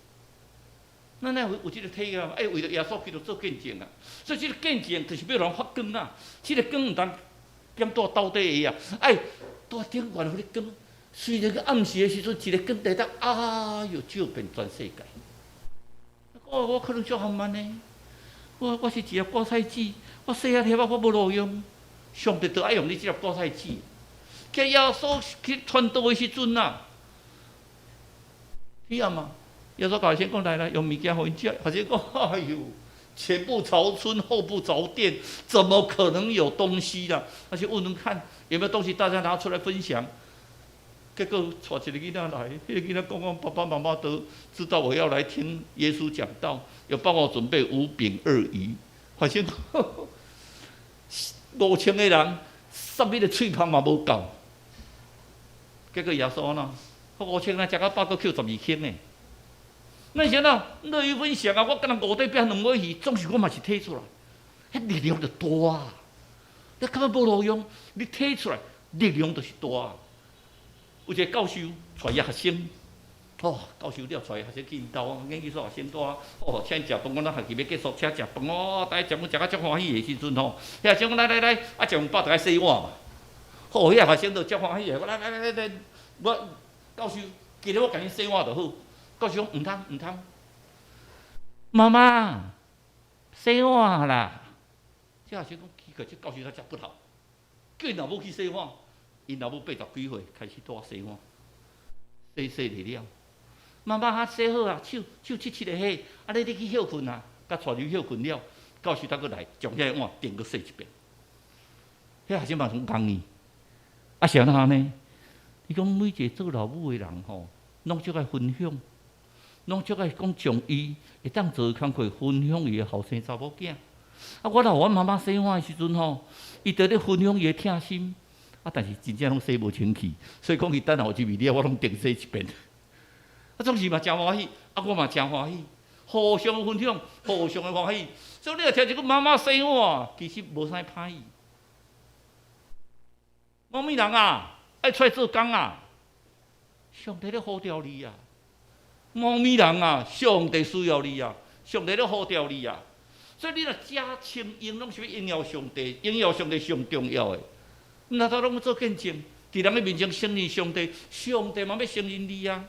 咱有即个体验，为着耶稣基督做见证啊！所以即个见证就是要人发光啊！即个光毋通点到斗底的啊！在顶悬迄个光，虽然个暗时的时阵，一个光在当，照遍全世界。我可能足含慢呢，我是一粒果菜籽，我细汉遐我无路用，上帝就爱用你这粒果菜籽。叫耶稣去传道的时阵啊，你啊嘛？耶稣甲先讲来用物件互因食，或者讲哎呦，前不着村后不着店，怎么可能有东西啦？而且问问看有没有东西，大家拿出来分享。结果带一个囡仔来，迄个囡仔讲爸爸妈妈都知道我要来听耶稣讲道，有帮我准备5饼2鱼，发现5000个人，啥物个喙芳嘛无够。结果耶稣呢，5000人食到饱，佫扣12斤呢。那时啊，乐于分享啊，我敢若5块饼2尾鱼，总是我嘛是摕出来，迄力量就大啊！你根本无路用，你摕出来，力量就是大啊！有一个教授带伊学生，教授了带伊学生去因兜研究所学生带，请食饭，我咱学期要结束，请食饭，大家食饭食到足欢喜的时阵迄学生讲来，食饭饱，大家洗碗嘛。迄学生就足欢喜的，我来，我教授记得我甲伊洗碗就好。教授讲唔通，妈妈洗碗啦。这学生讲奇怪，这教授他真不好，叫因老母去洗碗。因老母80几岁开始带洗碗，洗了。妈妈洗好啊，手七个洗，你去休困啊，甲带入休困了。教授才过来，将遐碗顶个洗一遍。遐学生嘛很讲伊，是安怎呢？伊讲每一个做老母的人吼，拢足爱分享，拢足爱讲从伊会当做工课分享伊的后生查某囝。我老阮妈妈洗碗的时阵吼，伊在咧分享伊的疼心。但是真正拢洗无清气，所以讲伊等下有一味了，我拢定洗一遍。总是嘛真欢喜，我嘛真欢喜，互相分享，互相的欢喜。所以你若听一个妈妈洗碗，其实无啥歹意。猫咪人啊，爱出来做工啊，上帝咧呼召你啊！猫咪人啊，上帝需要你啊，上帝咧呼召你啊！所以你若加清应，拢是要应邀上帝，应邀上帝上重要的。那他拢要做见证，伫人的面前承认上帝，上帝嘛要承认你啊！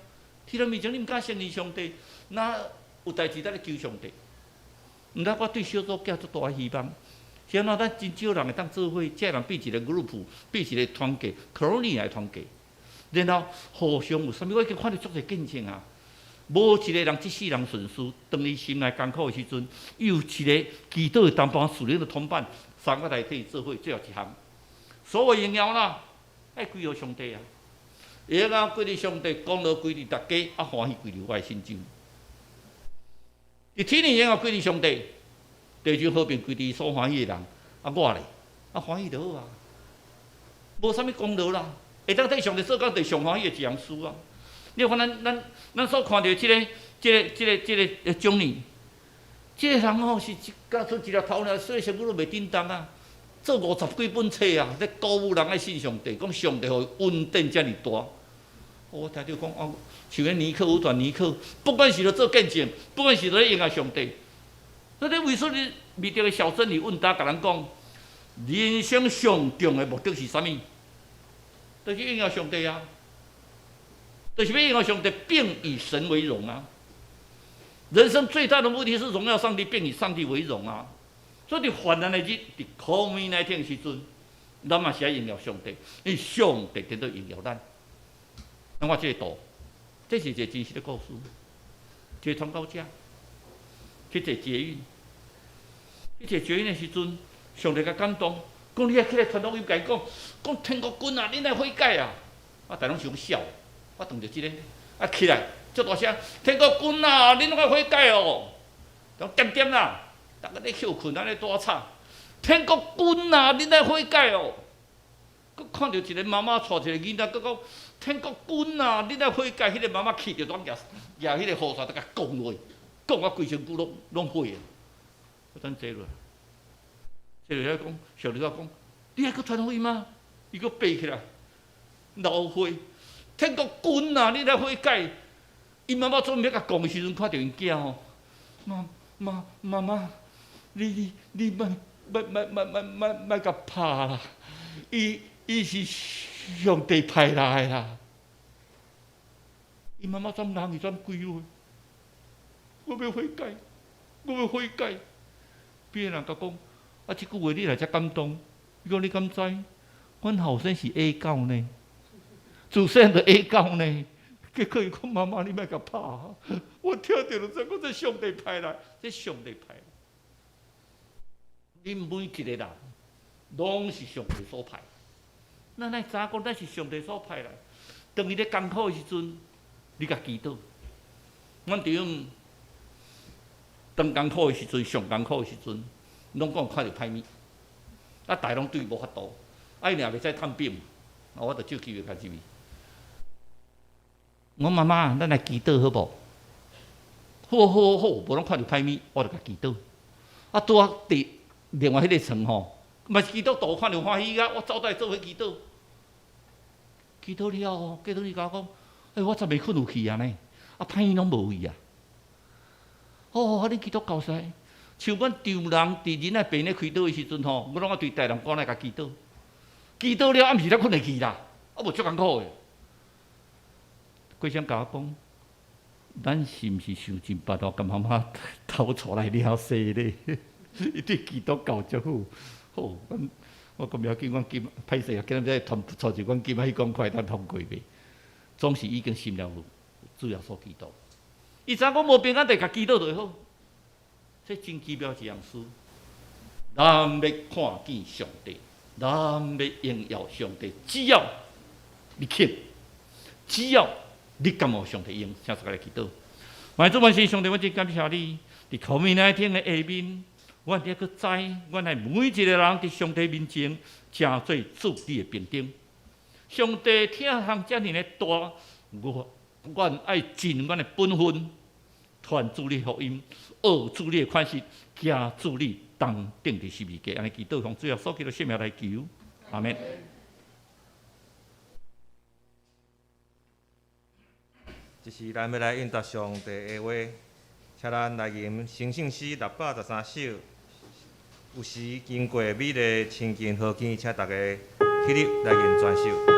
伫人面前你毋敢承认上帝，那有代志咱咧求上帝。毋通我对小组寄足大的希望，是安怎？咱真少人会当做伙，这人变一个 group， 变一个团结 ，colony 来团结，然后互相有啥物？我已经看到足侪见证啊！无一个人一世人顺遂，当伊心内艰苦的时阵，有一个祈祷的同伴、属灵的同伴，三个来替做伙，最后一项。所有荣耀啦，爱归于上帝啊！会啊，归于上帝，功劳归于大家，欢喜归于我的心中。伫天年荣耀归于上帝，地上和平归于所欢喜的人。我咧，欢喜就好啊，无啥物功劳啦，会当替上帝做到就上欢喜的一件事啊。你看咱所看到即个种呢，即个人吼是教出一条头尔，所以成语都袂叮当啊。做50几本册啊，咧鼓舞人爱信上帝，讲上帝互恩典遮尔大。我听到讲哦，像个尼克五段尼克，不管是咧做见证，不管是咧应验上帝，所以为说你面对个小真理问答，甲人讲，人生上重的目的是啥物？就是应验上帝啊，就是要应验上帝，并以神为荣啊。人生最大的目的是荣耀上帝，并以上帝为荣啊。所以，伫患难的日，伫苦命那天的时阵，咱嘛是爱荣耀上帝，因为上帝伫到荣耀咱。咱看这个图，这是一个真实的故事。一个传教者去坐捷运，去坐捷运的时阵，上帝甲感动，讲你爱起来传福音，甲伊讲天国君啊，恁来悔改啊！我大拢是讲笑，我当着即个起来，足大声，天国君啊，恁来悔改哦！讲点点啦。大家咧休困，安尼大吵。天国君啊，恁来悔改哦！佮看到一个妈妈带一个囡仔，佮讲天国君啊，恁来悔改。迄个妈妈气着拢举迄个雨伞，甲讲落，讲我规身躯拢悔啊！我等坐落，坐落来讲，上帝讲，你还佮传福音吗？伊佮爬起来，老悔。天国君啊，恁来悔改。伊妈妈准备甲讲的时阵，看到因囝吼，妈妈。你莫甲拍啦！伊是上帝派来的啦。伊妈妈怎人伊怎鬼话？我要悔改，我要悔改。别人甲讲，啊，即句话你来遮感动。伊讲你敢知？阮后生是 A 狗呢，自细就 A 狗呢。结果伊讲妈妈，你莫甲拍。我听到就知，我这上帝派来，这上帝派来。恁每一个人，拢是上帝所派。咱来知讲，咱是上帝所派来。当伊咧艰苦的时阵，你甲祈祷。阮弟兄当艰苦的时阵，上艰苦的时阵，拢讲看到歹物，啊，大拢对无法度，啊，伊若袂使探病，啊，我着借机会甲入去。我妈妈，咱来祈祷好无？好，无拢看到歹物，我着甲祈祷。啊，拄啊伫另外迄个床吼，嘛是祈祷道看着欢喜啊！我走倒做伙祈祷，祈祷了后，过倒伊甲我讲，我昨暝困有去啊呢，啊，歹伊拢无去啊。哦，你祈祷够使，像阮丈人伫恁仔病咧开刀的时阵吼，我拢爱对大人讲来甲祈祷，祈祷了暗时才困会去啦，啊无足艰苦的。过声甲我讲，咱是毋是想尽办法甲妈妈偷出来了生咧？伊对祈祷教足好，好，我讲要紧，阮今歹势啊，今仔日带着阮今仔迄公快当通过袂，总是已经心了主要所祈祷。伊知影讲无平安，就甲祈祷就好。这真奇妙一样事。咱要看见上帝，咱要荣耀上帝，只要你肯，只要你甘冒上帝用，请大家来祈祷。万主万神，上帝，我真感谢你，伫苦命那一天的下面。我哋去知，我係每一個人伫上帝面前，正做主你的平等。上帝聽行遮爾的大，我愛盡我的本分，傳主你福音，學主你的款式，行主你當定的十字架，安尼祈禱，向主耶穌基督聖名來求，阿門。這是咱要來應答上帝的話，請咱來吟聖聖詩613首。有時經過美麗親近好見，請大家起立來吟全首。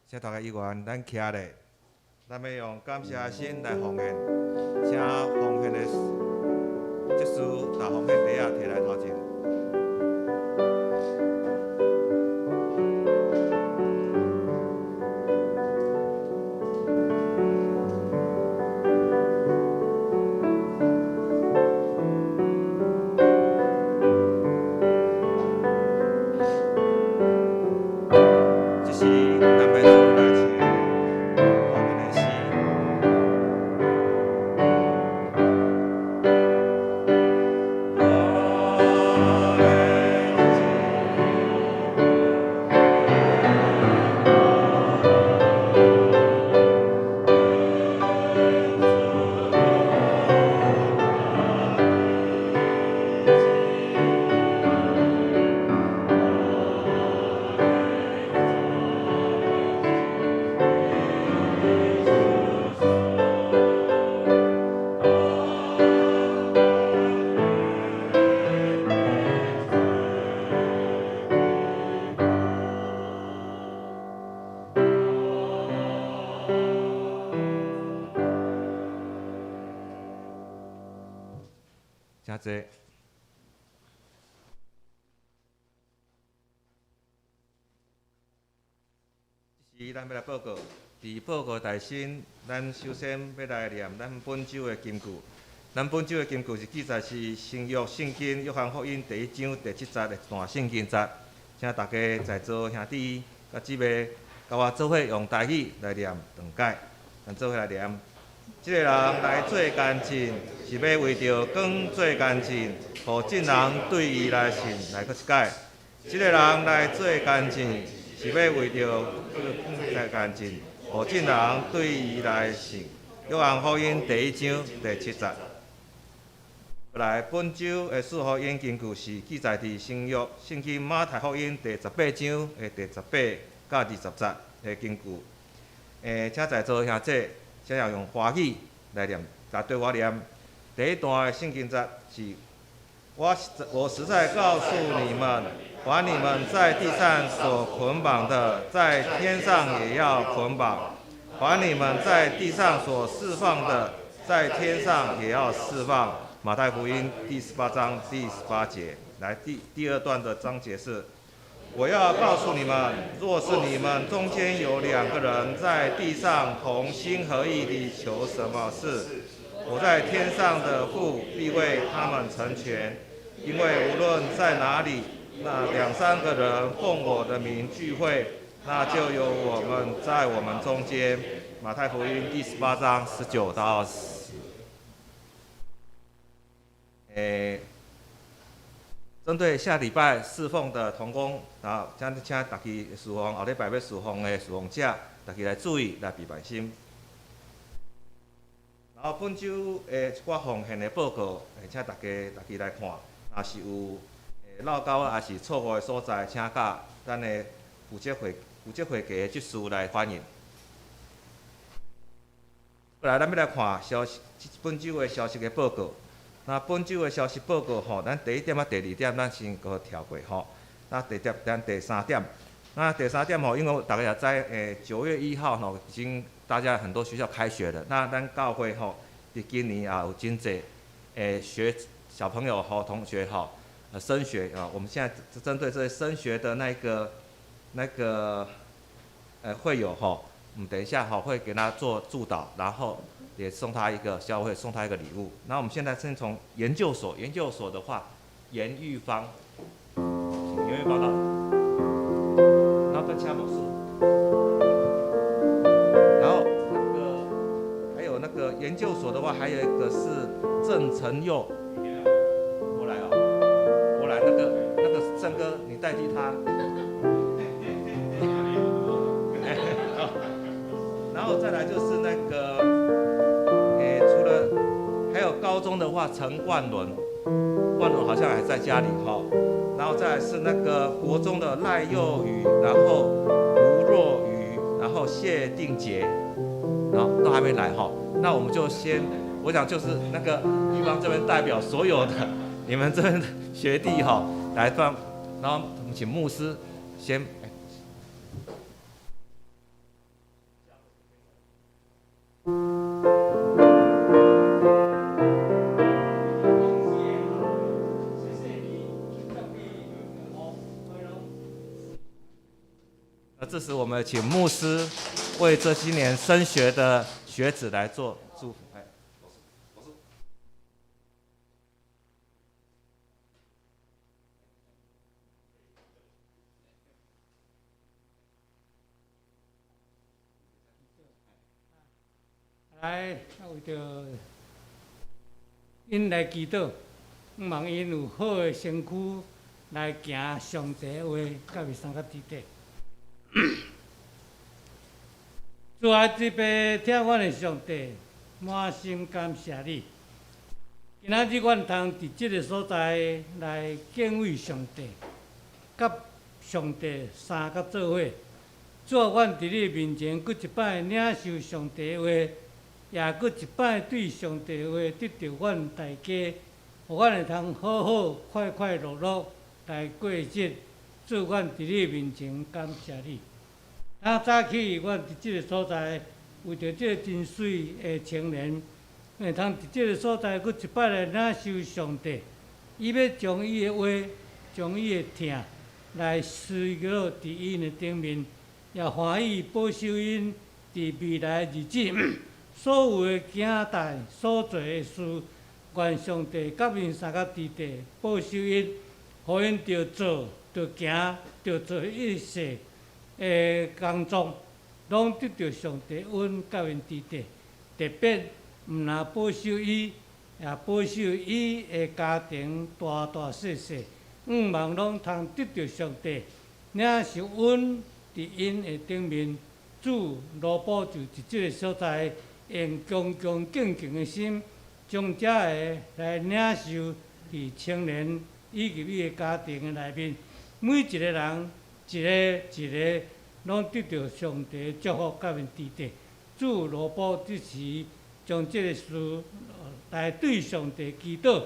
请大家议员咱徛咧，咱要用感谢心来奉献，请奉献的结束，把奉献袋仔摕来头前。真济。是咱要来报告，伫报告台新，咱首先要来念咱本周的金句。咱本周的金句是记载是新约圣经约翰福音第1章第7节的段圣经节，请大家在座兄弟甲姊妹，甲我做伙用台语来念两解，咱做伙来念。这个人来做干净，是要为着光做干净，互众人对伊来信。来搁一解，这个人来做干净，是要为着光做干净，互众人对伊来信。约翰福音第1章第7节。来，本周的四福音经句是记载伫新约圣经马太福音第18章的第18到20节的经句。请在座兄弟，请要用华语来念，来对我念。第一段的圣经节是：我实在告诉你们，凡你们在地上所捆绑的，在天上也要捆绑；凡你们在地上所释放的，在天上也要释放。马太福音第18章第18节。来，第二段的章节是：我要告诉你们，若是你们中间有2个人在地上同心合意地求什么事，我在天上的父必为他们成全。因为无论在哪里，那2、3个人奉我的名聚会，那就有我们在我们中间。马太福音第18章19到20。针对下礼拜侍奉的同工，然后请大家侍奉后礼拜要侍奉的侍奉者，大家来注意来备办心。然后本周我奉献的报告，请大家来看。若是有漏交啊，还是错误的所在，请甲咱的负责会计的执事来反映。过来，咱要来看本周的消息的报告。那本周的消息报告吼，咱第1点啊、第2点咱先搁跳过吼。那咱第3点，那第3点吼，因为大家也知，9月1号吼，已经大家很多学校开学了。那咱教会吼，伫今年也有真济小朋友和同学吼，升学啊，我们现在针对这些升学的那个会友吼，我们等一下吼会给他做助导，然后也送他一个教会送他一个礼物。那我们现在先从研究所的话，严玉芳到，然后跟掐某书，然后还有那个研究所的话，还有一个是郑成佑，过来哦，过来那个郑哥，你代替他。然后再来就是那个，除了还有高中的话，陈冠伦好像还在家里哈。然后再来是那个国中的赖佑宇，然后吴若瑜，然后谢定杰，然后都还没来哈。那我们就先，我想就是那个地方这边代表所有的你们这边的学弟哈来放，然后我们请牧师先。这时我们请牧师为这今年升学的学子来做祝福。来，为着因来祈祷，望因有好的身躯来行上帝的话，甲未三甲之地。主啊，这边听阮的上帝，满心感谢你。今仔日阮通伫即个所在来敬畏上帝，甲上帝三甲做伙。主啊，阮伫你面前，搁一摆领受上帝的话。也搁一摆对上帝的话得到阮大家，互阮会通好好快快乐乐来过日子。祝阮伫你面前感谢你。早起阮伫即个所在，为着即个真水的青年，会通伫即个所在搁一摆来领受上帝。伊要将伊的话，将伊的听来施落伫因的顶面，也欢喜保守因伫未来的日子。所有的囝代所做的事，愿上帝甲因三甲之地保守因，互因着做、着行、着做一切的工作，拢得到上帝恩甲因之地。特别毋但保守伊，也保守伊的家庭大大细细，望拢通得到上帝领受恩伫因的顶面。主罗宝就伫即个所在。用恭恭敬敬的心，将这个来领受伫青年以及伊的家庭的内面，每一个人一个拢得到上帝的祝福甲因之地。主罗宝即时将这个事来对上帝祈祷，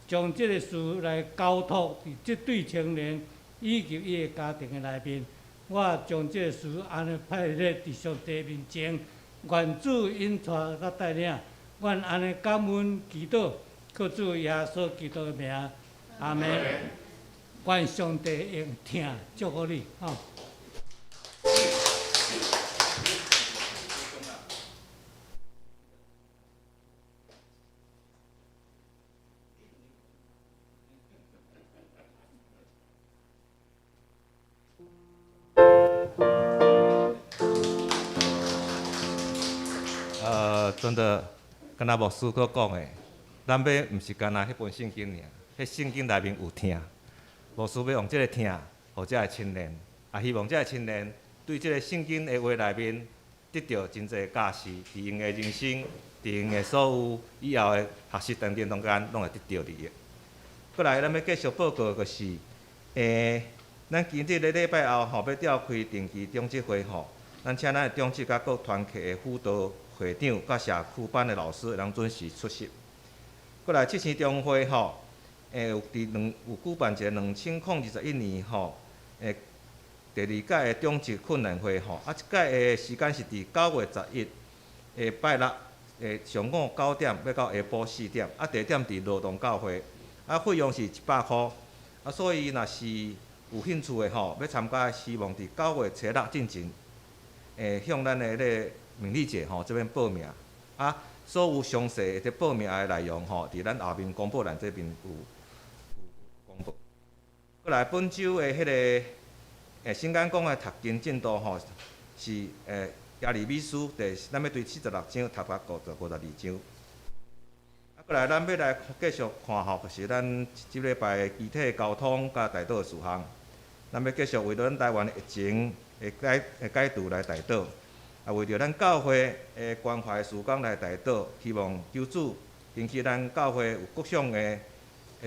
将这个事来交托伫即对青年以及伊的家庭的内面。我将这个事安尼派列伫上帝面前。愿主引带甲带领，阮安尼感恩祈祷，靠主耶稣基督的名，阿门。愿上帝用听祝福你，吼。真的，敢若牧师佫讲的，咱要毋是干那迄本圣经尔，迄圣经内面有听。牧师要用即个听，互这个青年，也希望这个青年对即个圣经的话内面得到真侪价值，伫因的人生，伫因的所有以后的学习当中间，拢会得到利益。过来，咱要继续报告就是，咱今日咧礼拜后吼要召开定期中职会吼，咱请咱的中职甲各团契的辅导。会长甲社区班的老师能准时出席。过来，这次中会吼，有举办一个2021年吼，第2届的中职训练会吼，即届的时间是伫9月11日拜六上午9点要到下晡4点，地点伫罗东教会，费用是100块，所以若是有兴趣的吼，要参加，希望伫9月7日进前，向咱的咧。明理姐吼这边报名，所有详细的报名的内容吼，伫咱后面公布栏这边有公布。过来，本周的迄个新港讲的读经进度吼，是亚利米书咱要对46章读到52章。过来，咱要来继续看吼，就是咱即礼拜的具体的交通甲代祷的事项。咱要继续为着咱台湾的疫情的解除来代祷。为着咱教会的关怀事工来代祷，希望求主引起咱教会有各项的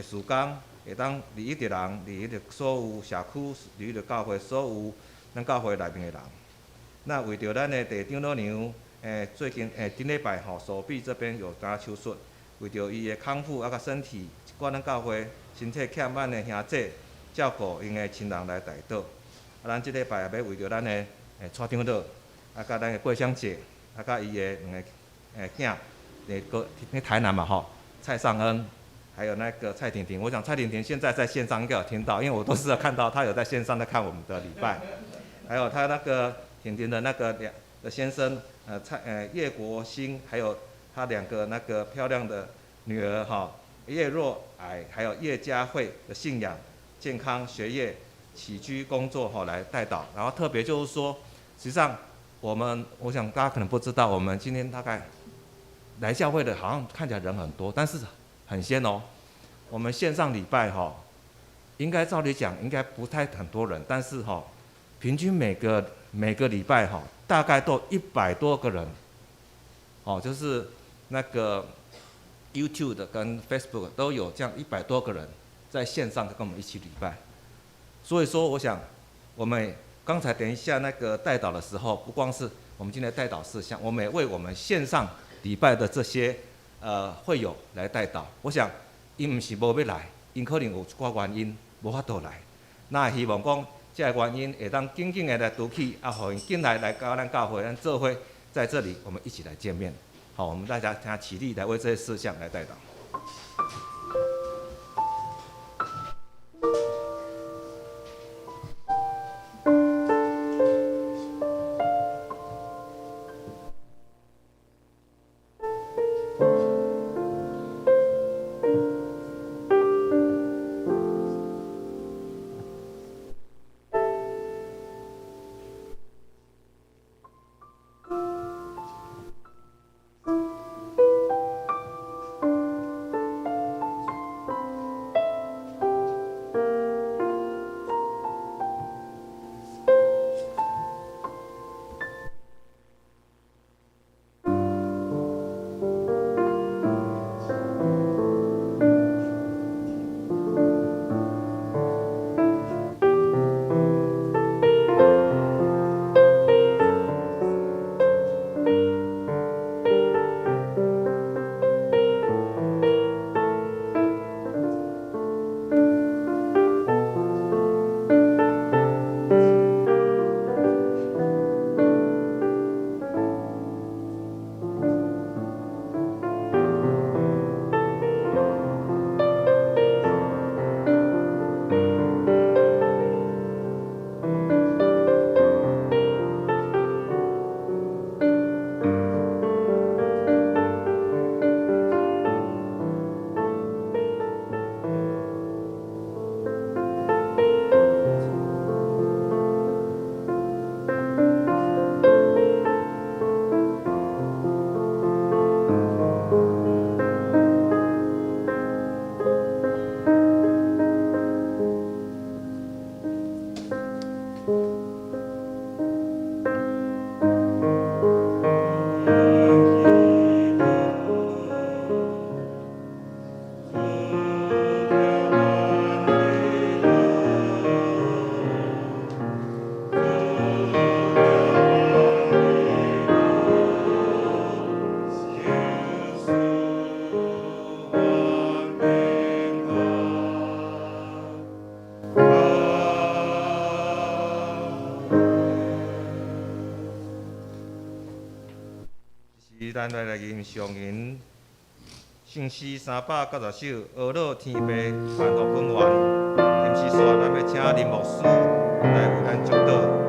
事工，会当利益着人，利益着所有社区，利益着教会所有咱教会内面的人。那为着咱的地长老娘，最近顶礼拜吼，手臂这边有打手术，为着伊的康复甲身体，一寡咱教会身体欠慢的兄弟，照顾因的亲人来代祷。咱即礼拜也要为着咱的蔡长老。甲咱的桂香姐，甲伊的2个囝，台南嘛吼，蔡尚恩，还有那个蔡婷婷。我想蔡婷婷现在在线上应该有听到，因为我都是看到她有在线上在看我们的礼拜。还有他那个婷婷的那个先生，叶国兴，还有他2个那个漂亮的女儿哈，叶若蔼，还有叶佳慧的信仰、健康、学业、起居、工作哈来带导。然后特别就是说，实际上我想大家可能不知道，我们今天大概来教会的好像看起来人很多，但是很鲜哦。我们线上礼拜哈，应该照理讲应该不太很多人，但是哈，平均每个礼拜哈，大概都100多个人，哦，就是那个 YouTube 的跟 Facebook 都有这样100多个人在线上跟我们一起礼拜。所以说，我想我们刚才等一下那个带导的时候，不光是我们今天的带导事项，我们也为我们线上礼拜的这些会友来带导。我想，因唔是无要来，因可能有一寡原因无法度来。那希望讲这个原因会当紧紧的来拄起，互因紧来到咱教会，咱做伙在这里，我们一起来见面。好，我们大家起立来为这些事项来带导。咱来吟上吟圣诗390首，俄罗天父万福本愿。临时煞，咱要请林牧师来为咱祝祷。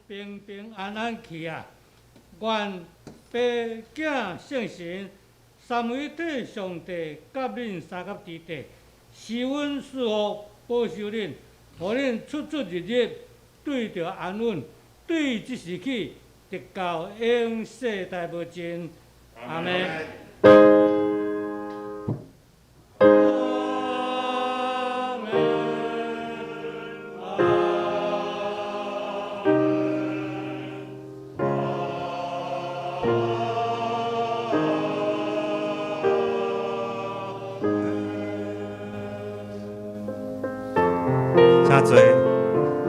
平平安安去啊！愿父子圣神三位一体上帝甲恁三甲之地，施恩赐福保守恁，互恁出出入入对着安稳，对即时起直到永世代无尽。阿门。请坐，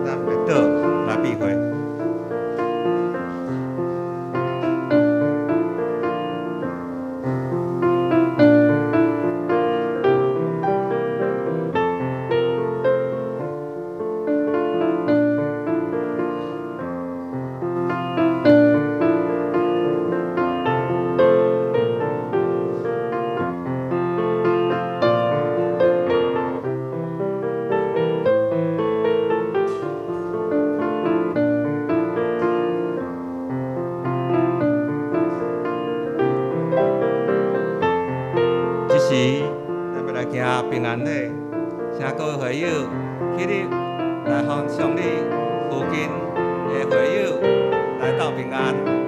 咱来倒来闭会。这时，咱要来行平安礼，请各位会友起立来向上你附近的会友来道平安。